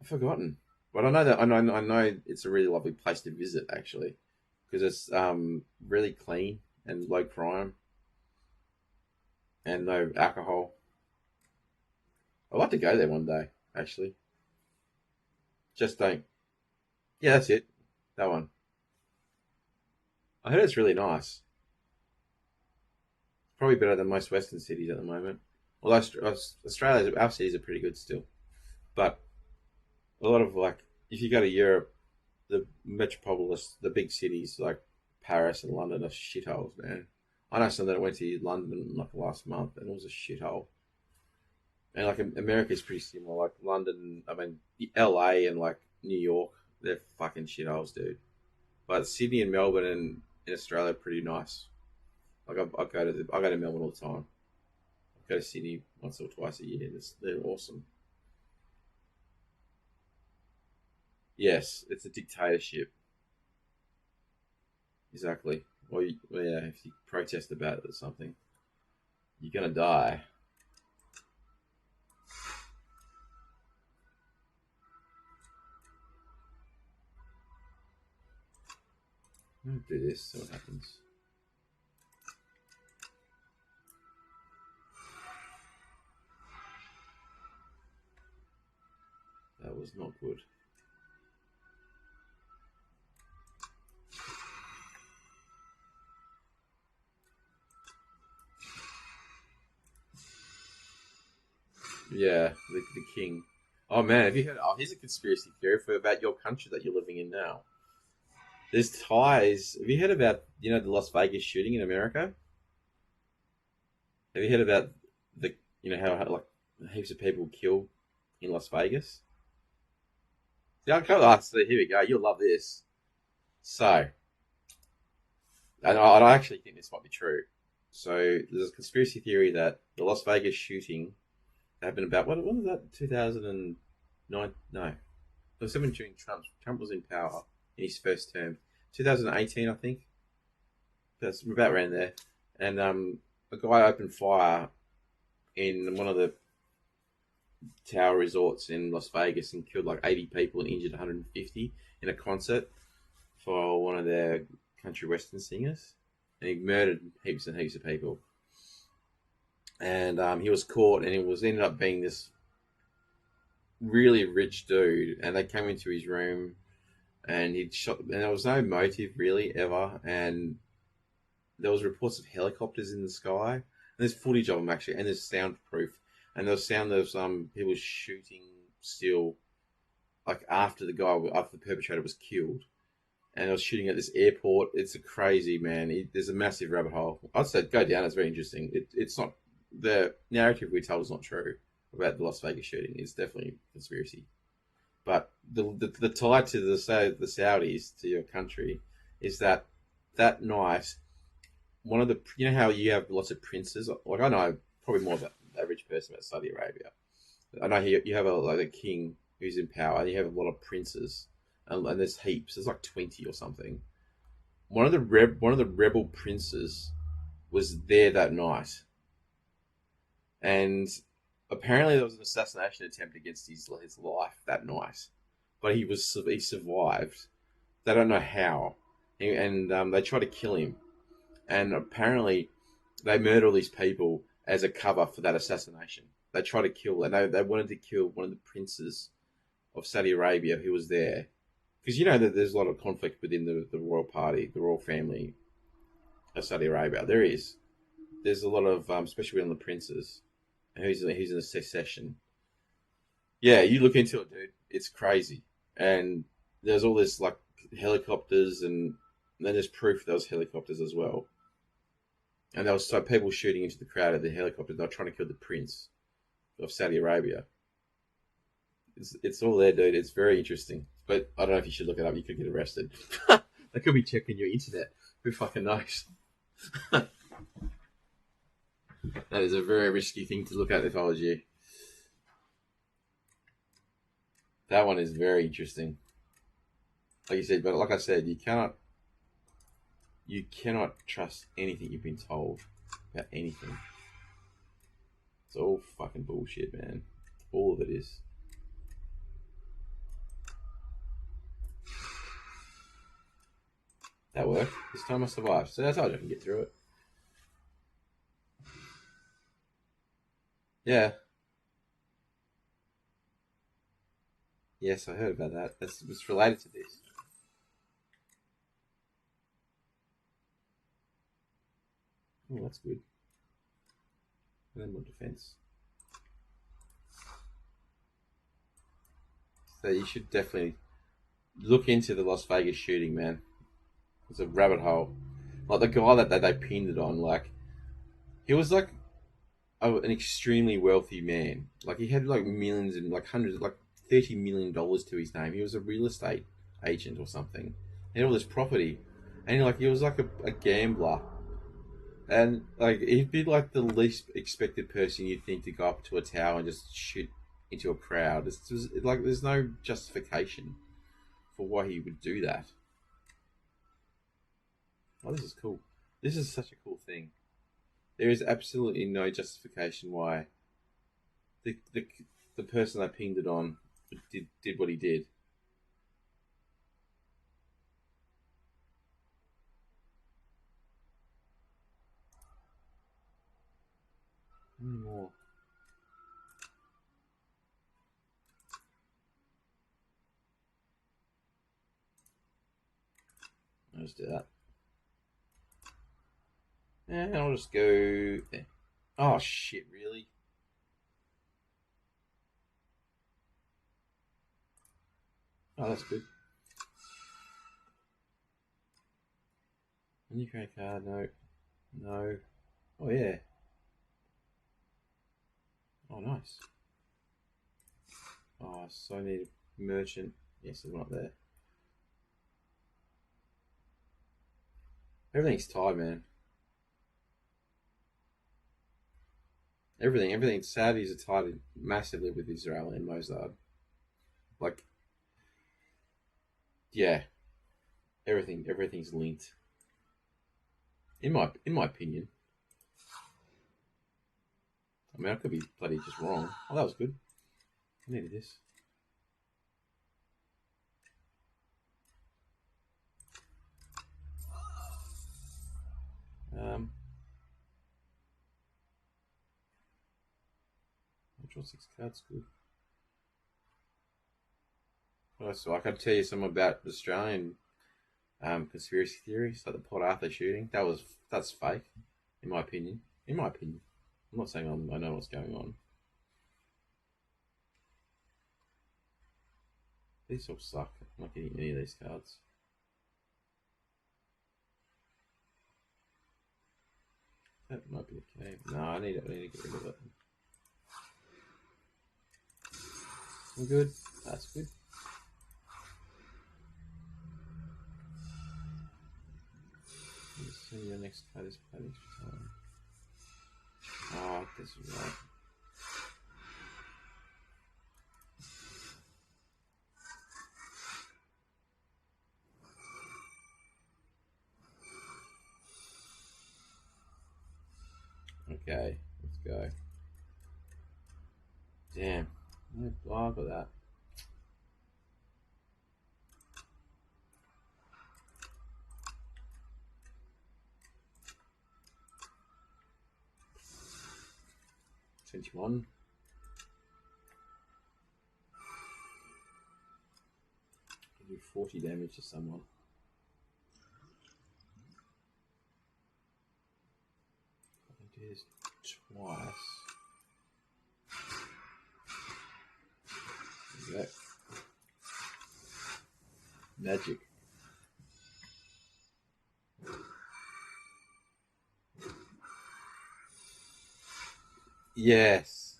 I've forgotten. But I know that I know it's a really lovely place to visit actually, because it's really clean and low crime and no alcohol. I'd like to go there one day actually. Just don't. Yeah, that's it. That one. I heard it's really nice. Probably better than most Western cities at the moment. Although Australia's our cities are pretty good still, but a lot of like if you go to Europe, the metropolis, the big cities like Paris and London are shitholes, man. I know someone that went to London like last month and it was a shithole. And like America is pretty similar. Like London, I mean LA and like New York, they're fucking shitholes, dude. But Sydney and Melbourne and in Australia are pretty nice. Like I go to Melbourne all the time. I go to Sydney once or twice a year. They're awesome. Yes, it's a dictatorship. Exactly. Well, yeah, if you protest about it or something, you're gonna die. I'm gonna do this. See what happens. That was not good. Yeah, the king. Oh man, have you heard? Oh, here's a conspiracy theory for about your country that you're living in now. There's ties. Have you heard about the Las Vegas shooting in America? Have you heard about the how like heaps of people killed in Las Vegas? Yeah, okay, so here we go. You'll love this. So, and I actually think this might be true. So there's a conspiracy theory that the Las Vegas shooting happened about what was that 2009? No, it was something during Trump was in power in his first term, 2018, I think. That's about around there. And a guy opened fire in one of the tower resorts in Las Vegas and killed like 80 people and injured 150 in a concert for one of their country western singers. And he murdered heaps and heaps of people. And he was caught, and he was ended up being this really rich dude. And they came into his room, and he'd shot, and there was no motive really ever. And there was reports of helicopters in the sky. And there's footage of them actually, and there's soundproof, and there's sound of some people shooting still, like after the perpetrator was killed, and I was shooting at this airport. It's a crazy man. There's a massive rabbit hole. I'd say go down. It's very interesting. It's not the narrative we told is not true about the Las Vegas shooting. It's definitely a conspiracy. But the tie to the Saudis to your country is that night one of the how you have lots of princes. Like I know probably more about the average person about Saudi Arabia. I know you have a king who's in power, and you have a lot of princes, and there's heaps. There's like 20 or something. One of the rebel princes was there that night, and apparently there was an assassination attempt against his life that night, but he survived. They don't know how, and they try to kill him, and apparently they murder all these people as a cover for that assassination. they tried to kill, and they wanted to kill one of the princes of Saudi Arabia who was there, because you know that there's a lot of conflict within the royal party, the royal family of Saudi Arabia. There is. There's a lot of, especially on the princes, who's in a secession. Yeah, you look into it, dude. It's crazy, and there's all this like helicopters, and then there's proof there was helicopters as well. And there was so people shooting into the crowd at the helicopter. They're trying to kill the prince of Saudi Arabia. It's all there, dude. It's very interesting. But I don't know if you should look it up. You could get arrested. They could be checking your internet. Who fucking knows? That is a very risky thing to look at if I was you. That one is very interesting. Like you said, but like I said, you cannot trust anything you've been told about anything. It's all fucking bullshit, man. All of it is. That worked. This time I survived. So that's how I can get through it. Yeah. Yes, I heard about that. It's related to this. Oh, that's good. And then more defense. So you should definitely look into the Las Vegas shooting, man. It's a rabbit hole. Like the guy that they pinned it on, like he was like an extremely wealthy man. Like he had like millions and like hundreds, like $30 million to his name. He was a real estate agent or something. He had all this property, and like he was like a gambler, and like he'd be like the least expected person you'd think to go up to a tower and just shoot into a crowd. Like there's no justification for why he would do that. Oh, this is cool. This is such a cool thing. There is absolutely no justification why the the, the person I pinged it on did what he did. How many more? I'll just do that. And I'll just go there. Oh shit, really? Oh, that's good. New credit card, no. No. Oh yeah. Oh nice. Oh, so I need a merchant. Yes, there's one up there. Everything's tied, man. Everything. Saudis are tied massively with Israel and Mossad. Like, yeah, everything's linked. In my opinion. I mean, I could be bloody just wrong. Oh, that was good. I needed this. Um, I'll draw 6 cards. Good. Oh, so I can tell you some about Australian conspiracy theories, like the Port Arthur shooting. That's fake, in my opinion. In my opinion, I'm not saying I know what's going on. These all suck. I'm not getting any of these cards. That might be okay. No, I need to get rid of it. I'm good. That's good. Let's see your next card is played extra time. Oh, this is right. Okay, let's go. Damn. Oh, I got that. $21. 40 damage to someone. I did this twice. That magic. Yes.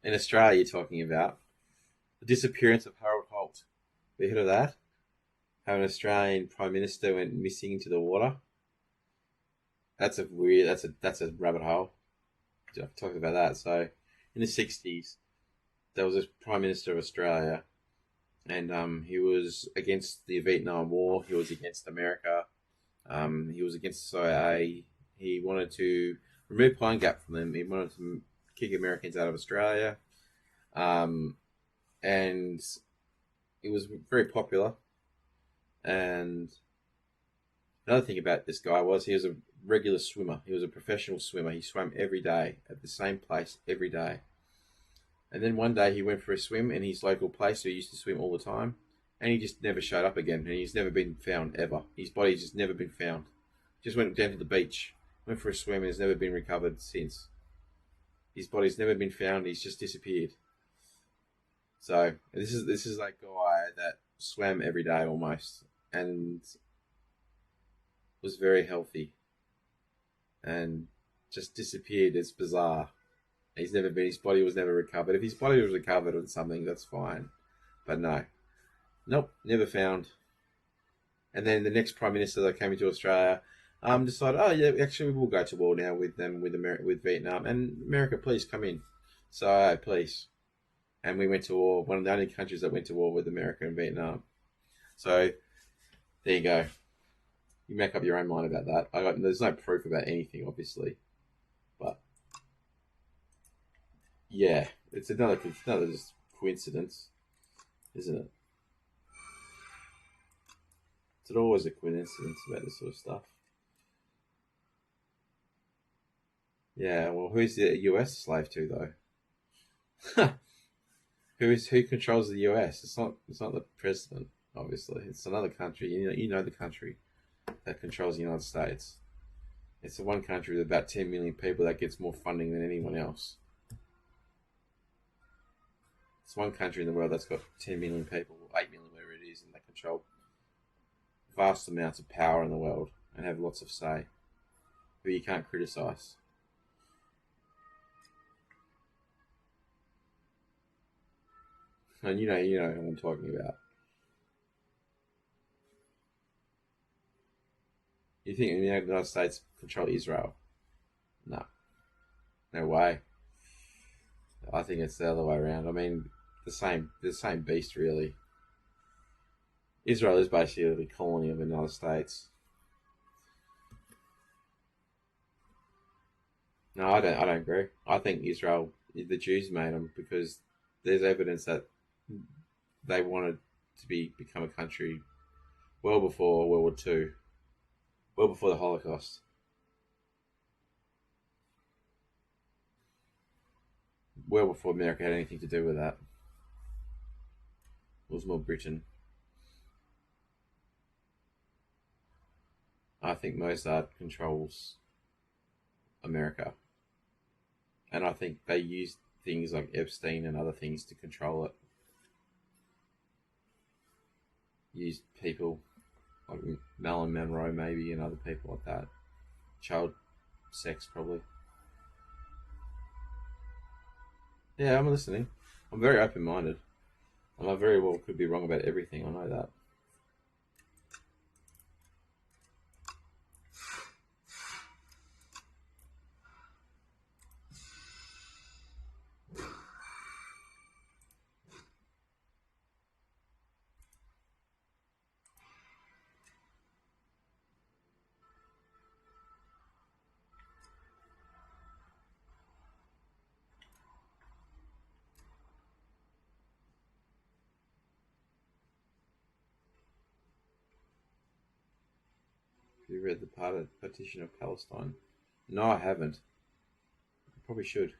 In Australia, you're talking about the disappearance of Harold Holt. Have you heard of that? How an Australian Prime Minister went missing into the water. That's a weird. That's a rabbit hole. I've talked about that. So, in the '60s, there was a Prime Minister of Australia, and he was against the Vietnam War. He was against America. He was against the CIA. He wanted to remove Pine Gap from them. He wanted to kick Americans out of Australia, and he was very popular. And another thing about this guy was he was a regular swimmer. He was a professional swimmer. He swam every day at the same place every day. And then one day he went for a swim in his local place, so he used to swim all the time, and he just never showed up again, and he's never been found ever. His body's just never been found. Just went down to the beach, went for a swim, and has never been recovered since. His body's never been found. He's just disappeared. So this is like a guy that swam every day almost, and was very healthy, and just disappeared. It's bizarre. He's never been. His body was never recovered. If his body was recovered or something, that's fine. But no, nope, never found. And then the next prime minister that came into Australia, decided, oh yeah, actually we'll go to war now with them, with Vietnam, and America, please come in. So please, and we went to war. One of the only countries that went to war with America and Vietnam. So there you go. You make up your own mind about that. There's no proof about anything, obviously, but yeah, it's another just coincidence, isn't it? It's always a coincidence about this sort of stuff. Yeah, well, who's the US slave to though? Who controls the US? It's not the president, obviously. It's another country. You know the country that controls the United States. It's the one country with about 10 million people that gets more funding than anyone else. It's one country in the world that's got 10 million people, 8 million, whatever it is, and they control vast amounts of power in the world and have lots of say, who you can't criticize. And you know what I'm talking about. You think the United States control Israel? No, no way. I think it's the other way around. I mean, the same beast, really. Israel is basically a colony of the United States. No, I don't agree. I think Israel, the Jews made them because there's evidence that they wanted to become a country well before World War Two, well before the Holocaust, well before America had anything to do with that. It was more Britain. I think Mossad controls America, and I think they used things like Epstein and other things to control it. Used people like Marilyn Monroe, maybe, and other people like that. Child sex, probably. Yeah, I'm listening. I'm very open minded. And I very well could be wrong about everything. I know that. Have you read the partition of Palestine? No, I haven't. I probably should.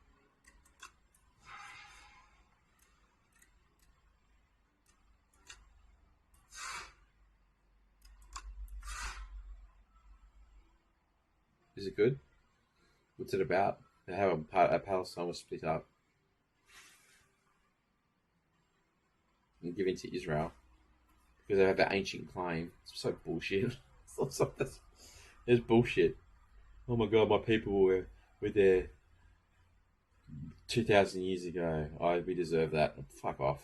Is it good? What's it about? How a Palestine was split up and given to Israel because they have that ancient claim. It's so bullshit. It's bullshit. Oh my god, my people were there 2,000 years ago. We deserve that. Fuck off.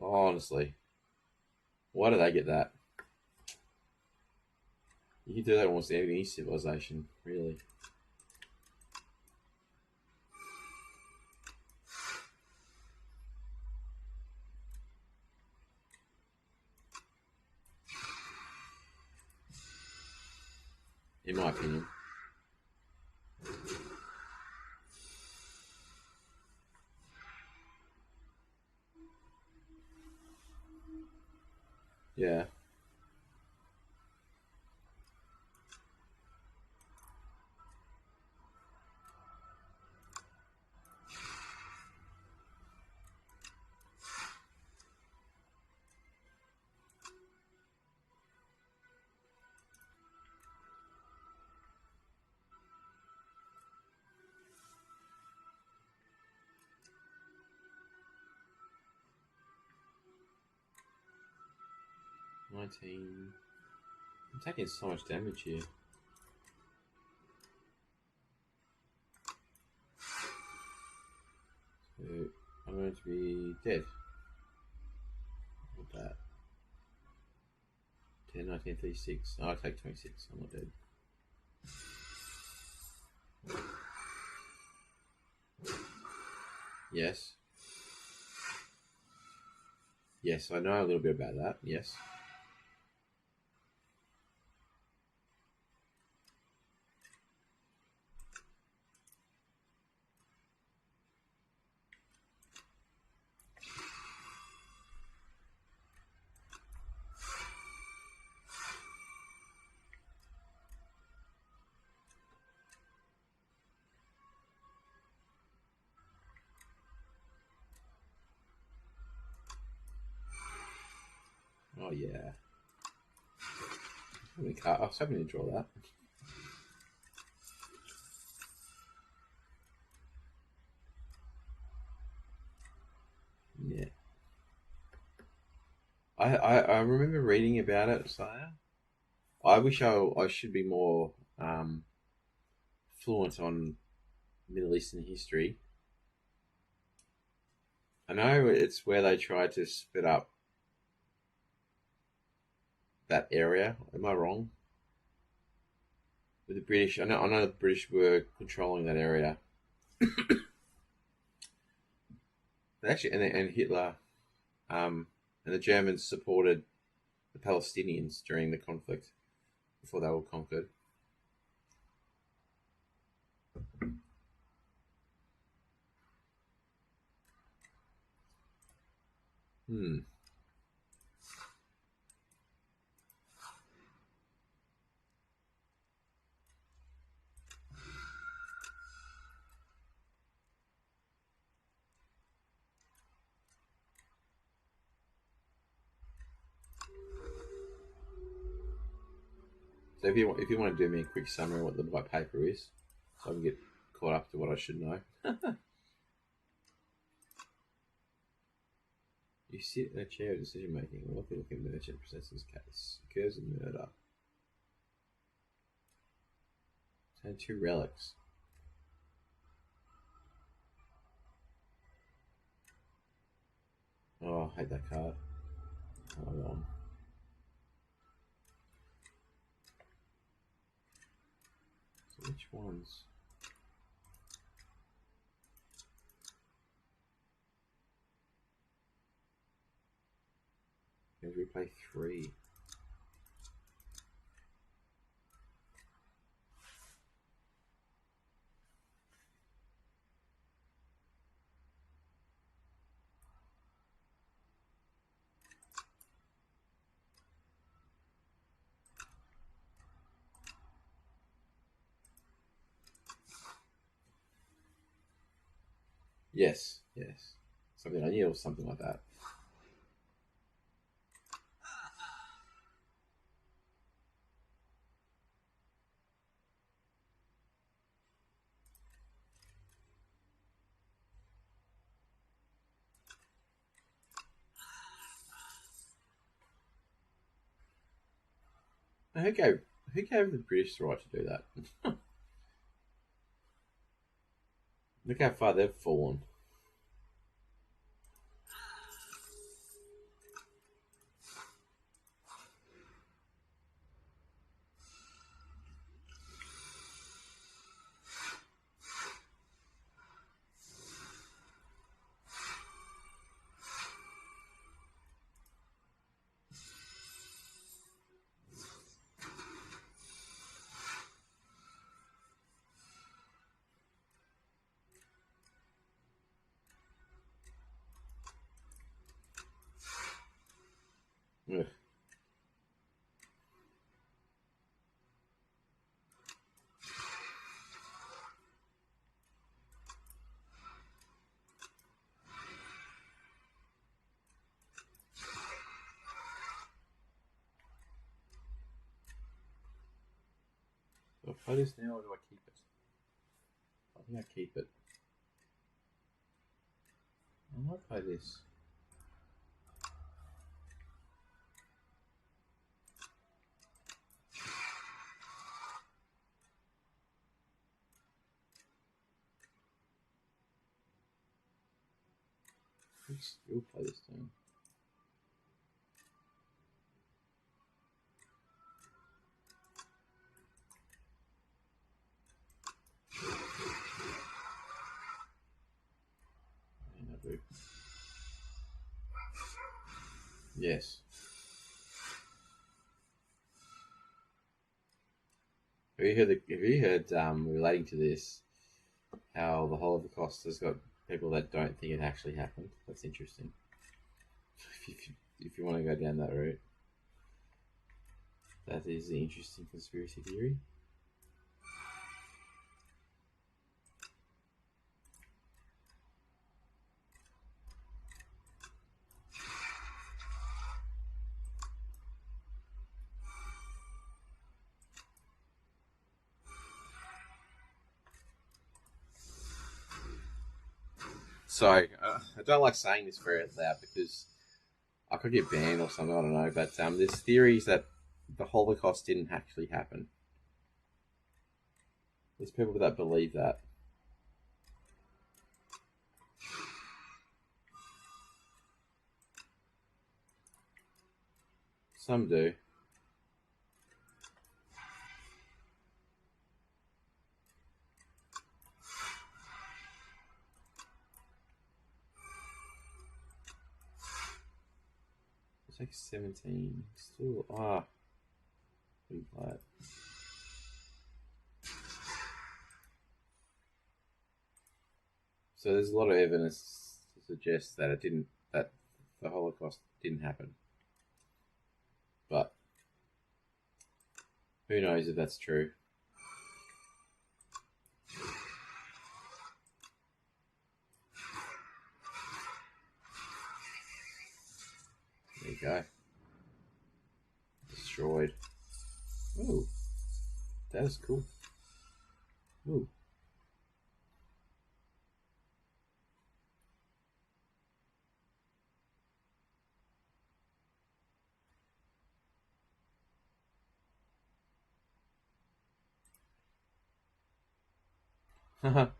Honestly, why do they get that? You can do that almost any civilization, really. In my opinion. Yeah. I'm taking so much damage here. So I'm going to be dead. With that. 10, 19, 36. Oh, I take 26. I'm not dead. Yes. Yes, I know a little bit about that. Yes. Oh, yeah. I was hoping to draw that. Yeah. I remember reading about it, Saya. I wish I should be more fluent on Middle Eastern history. I know it's where they tried to split up that area. Am I wrong? With the British, I know the British were controlling that area. But actually, and Hitler, and the Germans supported the Palestinians during the conflict before they were conquered. Hmm. So if you want to do me a quick summary of what the white paper is, so I can get caught up to what I should know. You sit in a chair of decision making. A wealthy looking merchant presents his case. Occurs in murder. And two relics. Oh, I hate that card. Hold on. So which ones? Can we replay 3? Yes, yes. Something I knew or something like that. Who gave the British the right to do that? Look how far they've fallen. Ugh. Do I play this now or do I keep it? I think I keep it. I might play this. We'll play this turn. Yes. Have you heard relating to this how the Holocaust has got people that don't think it actually happened? That's interesting. If you want to go down that route, that is the interesting conspiracy theory. So I don't like saying this very loud because I could get banned or something. I don't know, but there's theories that the Holocaust didn't actually happen. There's people that believe that. Some do. It's like 17. Still, pretty flat. So there's a lot of evidence to suggest that that the Holocaust didn't happen. But who knows if that's true? There you go. Destroyed. Ooh. That is cool. Ooh. It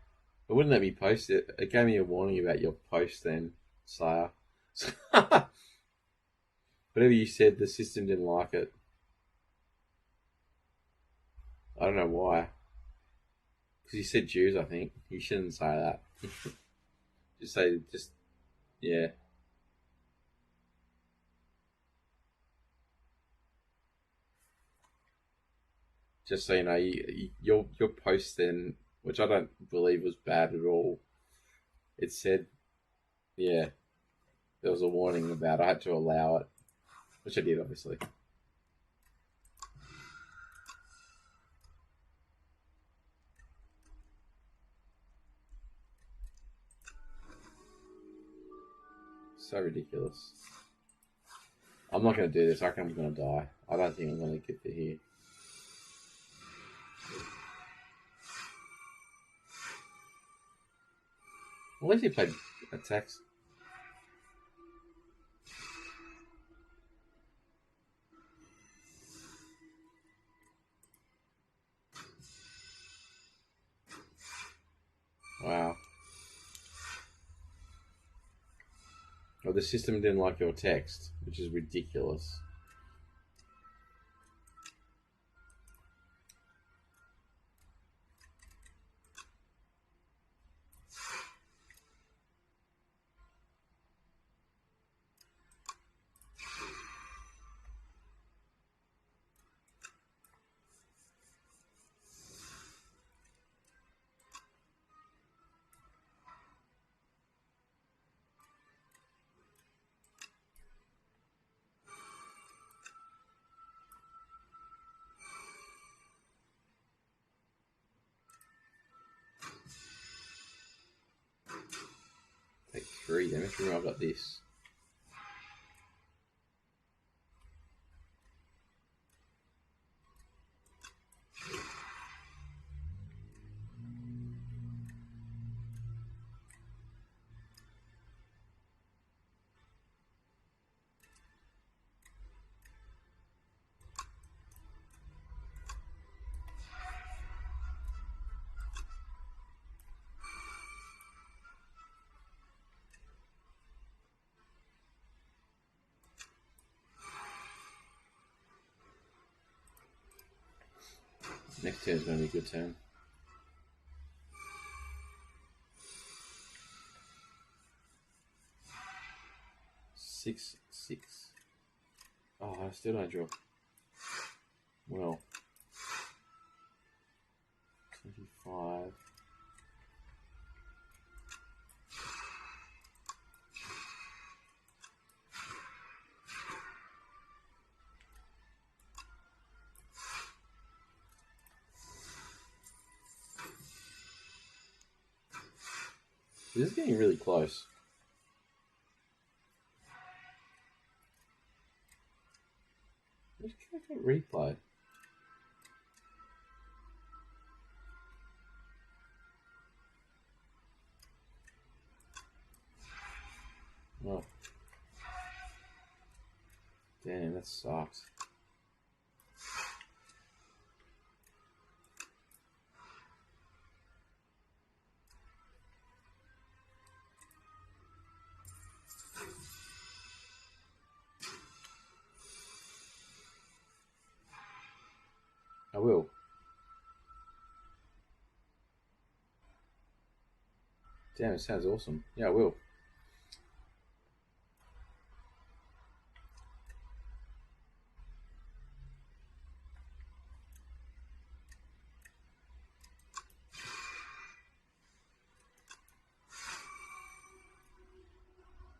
wouldn't let me post it. It gave me a warning about your post then, Slayer. Whatever you said, the system didn't like it. I don't know why. Because you said Jews, I think. You shouldn't say that. Yeah. Just so you know, your post then, which I don't believe was bad at all, it said, yeah, there was a warning about it. I had to allow it, which I did, obviously. So ridiculous. I'm not going to do this. I reckon I'm going to die. I don't think I'm going to get to here. At least he played attacks. Wow. Oh, the system didn't like your text, which is ridiculous. Take 3 damage. Remember, I've got this. Next turn is going to be a good turn. 6, 6. Oh, I still don't draw. Well, 25. This is getting really close. Let's click on replay. Oh. Damn, that sucks. I will. Damn, it sounds awesome. Yeah, I will.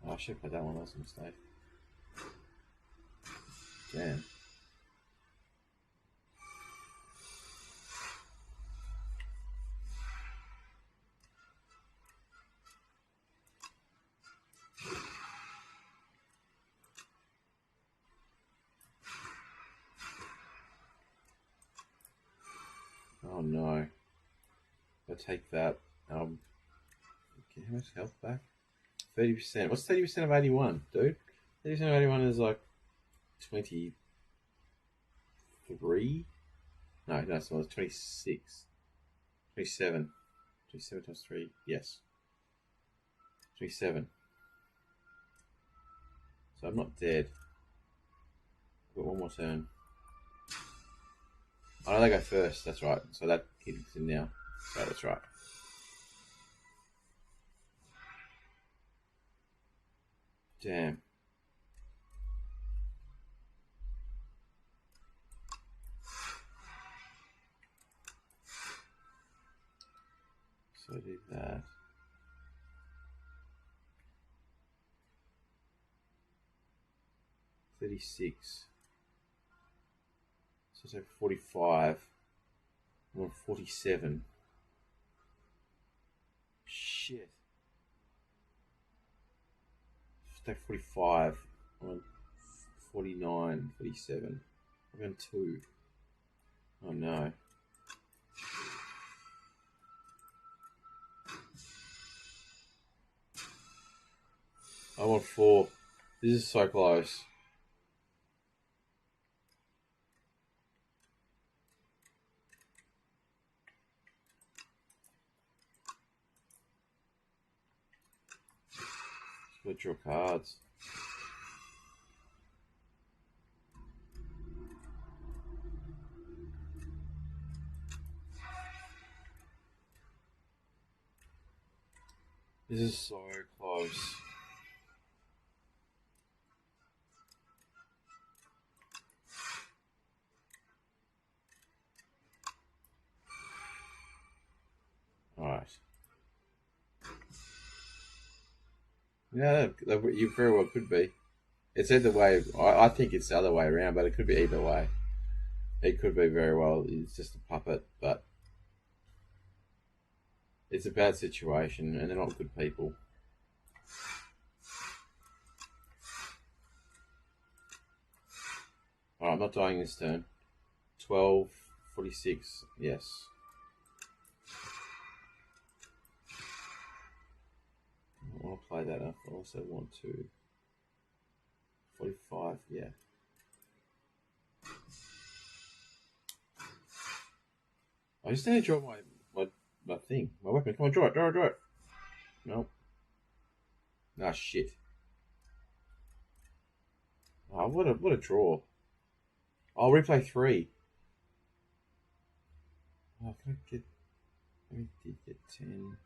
Oh, I should put that one. That's a mistake. Damn. Oh no. If I take that, get how much health back? 30%. What's 30% of 81, dude? 30% of 81 is like 23? No, it's not. It's 26. 27. 27 times 3. Yes. 27. So I'm not dead. I've got one more turn. Oh no, they go first. That's right. So that kicks in now. So that's right. Damn. So I do that. $36. So it's like 45. I'm on 47. Shit. Take 45. I'm on 49, 47. I'm on 2. Oh no. I want 4. This is so close. Let's draw cards. This is so close. Alright. Yeah, you very well could be. It's either way. I think it's the other way around, but it could be either way. It could be very well. It's just a puppet, but it's a bad situation, and they're not good people. Alright, I'm not dying this turn. 12, 46, yes. I want to play that up. I also want to 45, yeah. I just need to draw my thing, my weapon. Come on, draw it. Nope. Ah, shit. Oh, what a draw. I'll replay 3. Oh, can I get? I did get 10.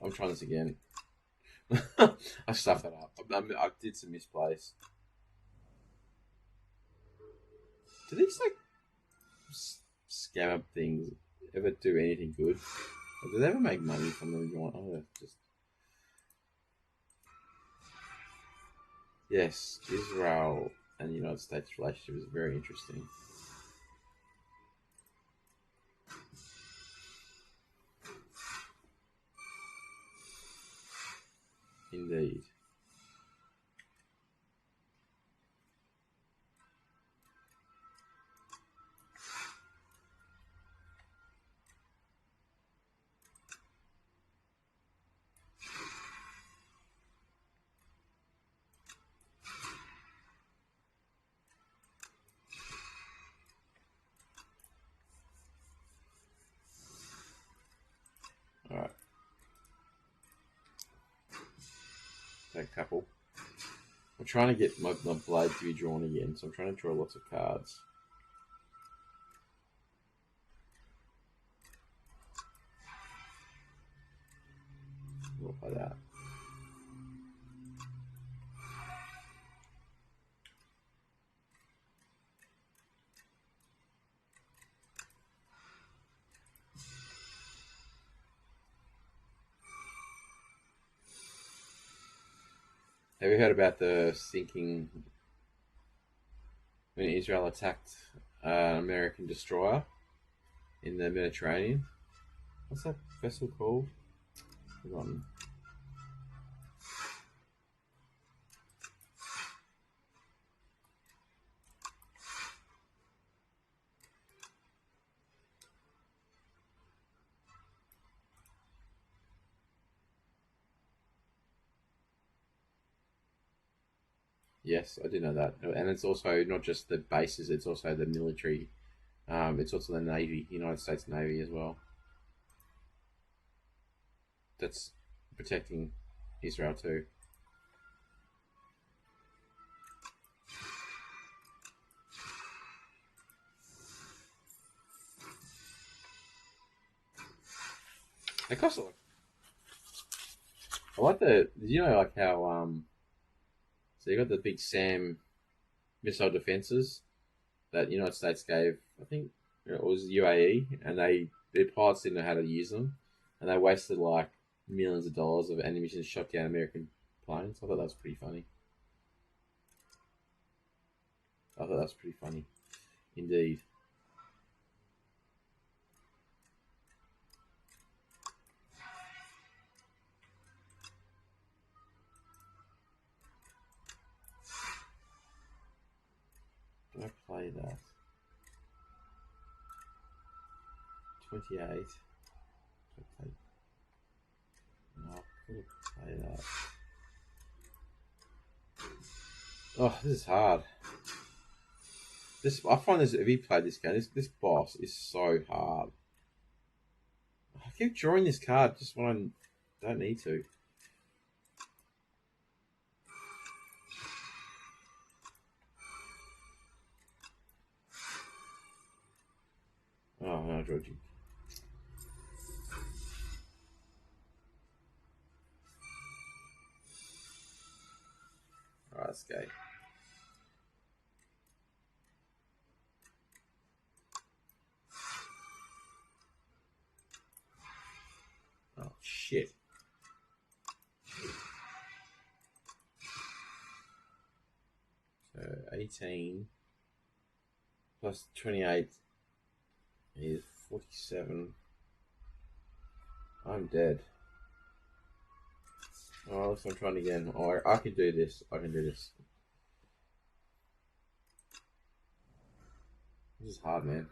I'm trying this again. I stuffed that up. I did some misplays. Do these like scam up things ever do anything good? Or do they ever make money from them? Oh, just yes, Israel and the United States relationship is very interesting. Indeed. Alright. Take a couple. I'm trying to get my blade to be drawn again, so I'm trying to draw lots of cards. Like that. Have you heard about the sinking when Israel attacked an American destroyer in the Mediterranean? What's that vessel called? Forgotten. Yes, I did know that, and it's also not just the bases; it's also the military. It's also the Navy, United States Navy as well. That's protecting Israel too. They cost a lot. I like the. You know, like how so you got the big SAM missile defenses that the United States gave. I think it was UAE, and their pilots didn't know how to use them, and they wasted like millions of dollars of ammunition shot down American planes. I thought that was pretty funny. Indeed. Do I play that? 28. No, I could play that. Oh, this is hard. I find this if you play this game, this boss is so hard. I keep drawing this card just when I don't need to. Oh no, Georgie. Alright, let's go. Oh shit. So 18 plus 28 is 47. I'm dead. Oh, so I'm trying again. Oh, I can do this. I can do this. This is hard, man.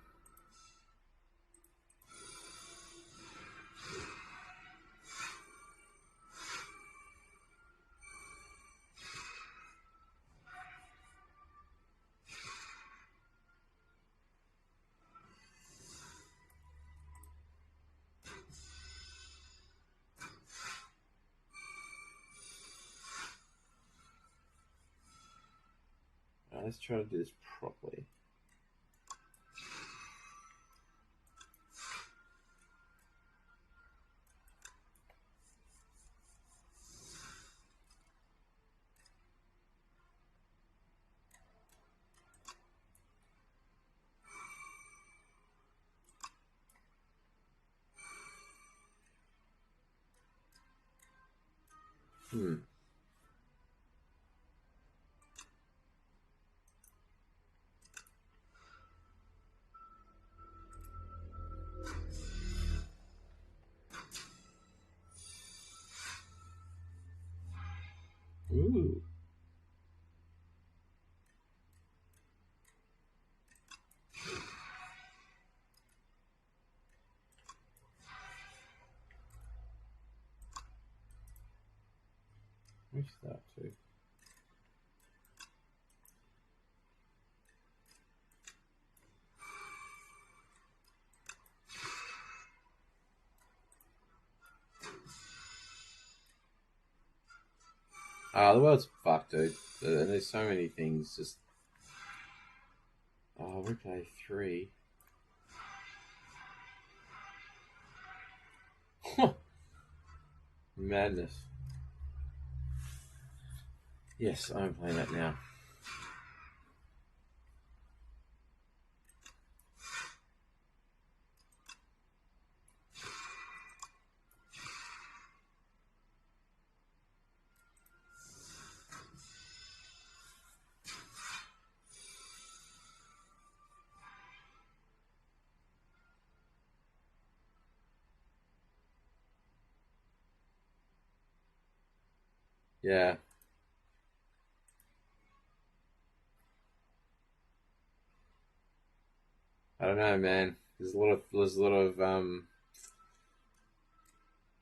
Let's try to do this properly. Ooh. Where's that too? The world's fucked, dude. And there's so many things. Just replay 3. Madness. Yes, I'm playing that now. Yeah. I don't know, man. There's a lot of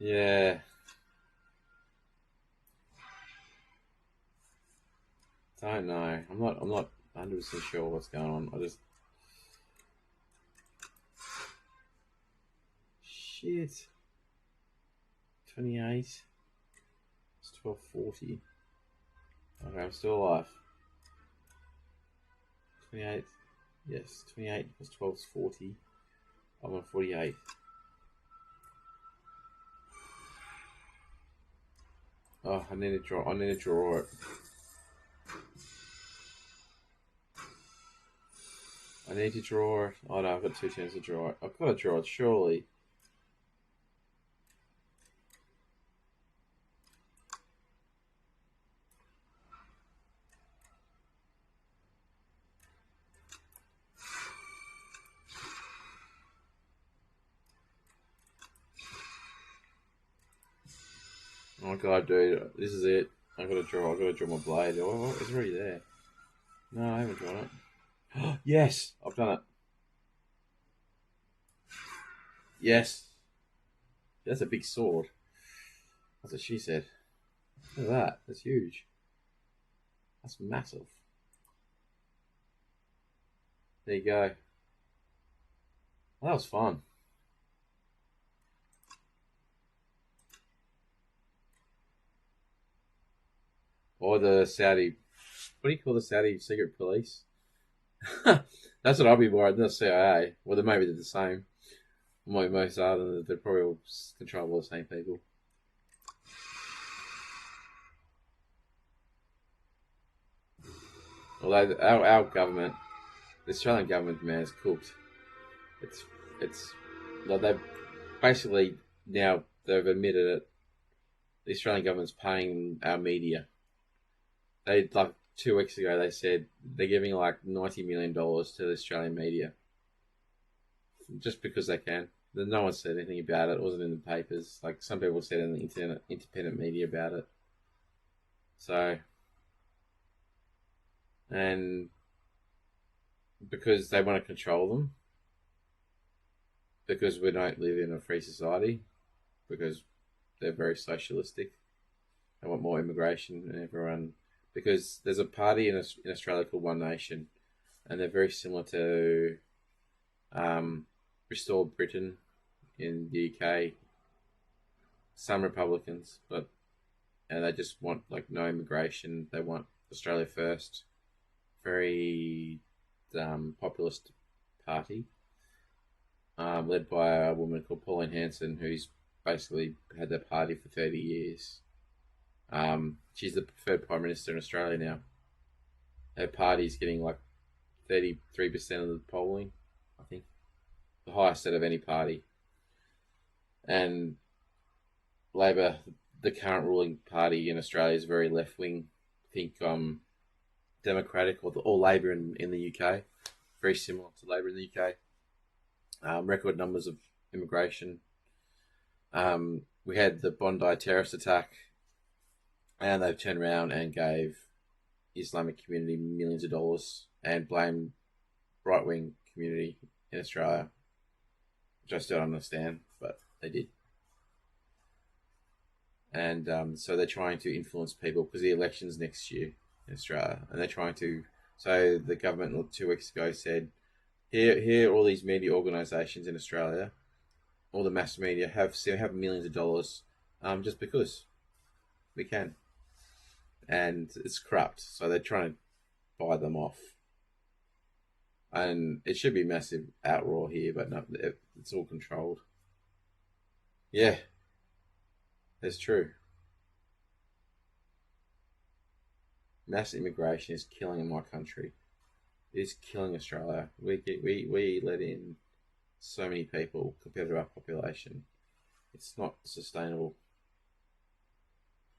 yeah. I don't know. I'm not 100% sure what's going on. I just shit. 28. It's 12:40. Okay, I'm still alive. 28. Yes, 28 plus 12 is 40. I'm on 48. Oh, I need to draw. I need to draw it. I need to draw it. Oh no, I've got 2 turns to draw it. I've got to draw it, surely. Oh my god, dude, this is it. I've got to draw. I've got to draw my blade. Oh, it's already there. No, I haven't drawn it. Yes, I've done it. Yes, that's a big sword. That's what she said. Look at that. That's huge. That's massive. There you go. Well, that was fun. Or the Saudi, what do you call the Saudi secret police? That's what I'll be worried. Not CIA. Well, maybe they're the same. Most are. They're probably all controlled by the same people. Although our government, the Australian government, man, is cooked. It's like they've basically now they've admitted it. The Australian government's paying our media. They like 2 weeks ago they said they're giving like $90 million to the Australian media just because they can. No one said anything about it. It wasn't in the papers. Like some people said in the internet, independent media about it. So, and because they want to control them, because we don't live in a free society, because they're very socialistic. They want more immigration and everyone. Because there's a party in Australia called One Nation, and they're very similar to Restore Britain in the UK. Some Republicans, and they just want like no immigration. They want Australia first. Very populist party, led by a woman called Pauline Hanson, who's basically had that party for 30 years. She's the preferred prime minister in Australia now. Her party's getting like 33% of the polling, I think, the highest out of any party. And Labor, the current ruling party in Australia, is very left wing. I think Democratic or Labor in the UK, very similar to Labor in the UK. Record numbers of immigration. We had the Bondi terrorist attack, and they've turned around and gave Islamic community millions of dollars and blamed right wing community in Australia, which I still don't understand, but they did. And so they're trying to influence people because the election's next year in Australia, and they're trying to. So the government 2 weeks ago said, here, all these media organisations in Australia, all the mass media have millions of dollars, just because we can, and it's corrupt. So they're trying to buy them off, and it should be massive outroar here, but no, it's all controlled. Yeah, that's true. Mass immigration is killing my country. It is killing Australia. We let in so many people compared to our population. It's not sustainable,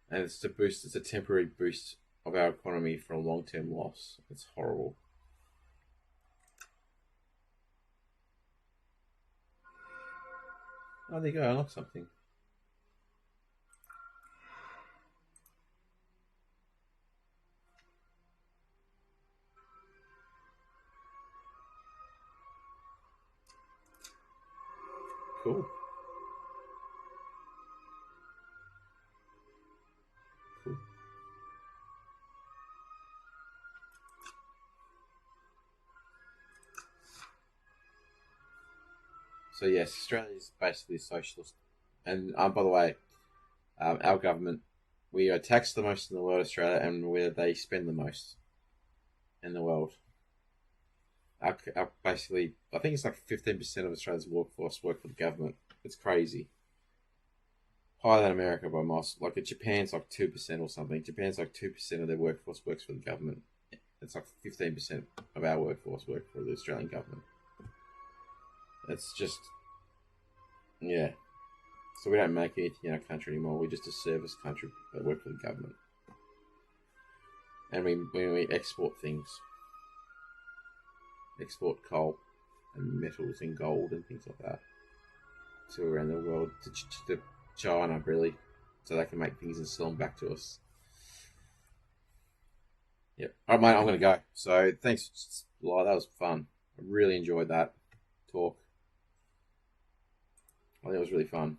and it's to boost. It's a temporary boost of our economy for a long term loss. It's horrible. Oh, there you go. I unlocked something. Cool. Cool. So yes, Australia is basically socialist. And by the way, our government, we are taxed the most in the world, Australia, and where they spend the most in the world. Basically, I think it's like 15% of Australia's workforce work for the government. It's crazy. Higher than America by miles. Like Japan's like 2% or something. Japan's like 2% of their workforce works for the government. It's like 15% of our workforce work for the Australian government. It's just, yeah. So we don't make anything in our country anymore. We're just a service country that work for the government. And we export things, export coal and metals and gold and things like that to around the world, to China, really, so they can make things and sell them back to us. Yep. All right, mate, I'm going to go. So thanks, Lai. That was fun. I really enjoyed that talk. I think it was really fun.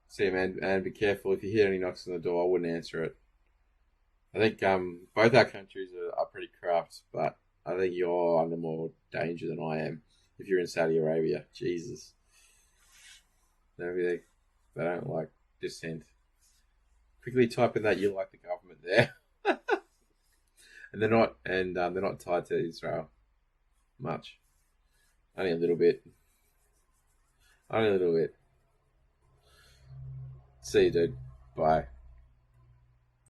See you, man, and be careful if you hear any knocks on the door. I wouldn't answer it. I think both our countries are pretty corrupt, but I think you're under more danger than I am if you're in Saudi Arabia. Jesus. They don't like dissent. Quickly type in that you like the government there. And they're not tied to Israel much. Only a little bit. Only a little bit. See you, dude. Bye.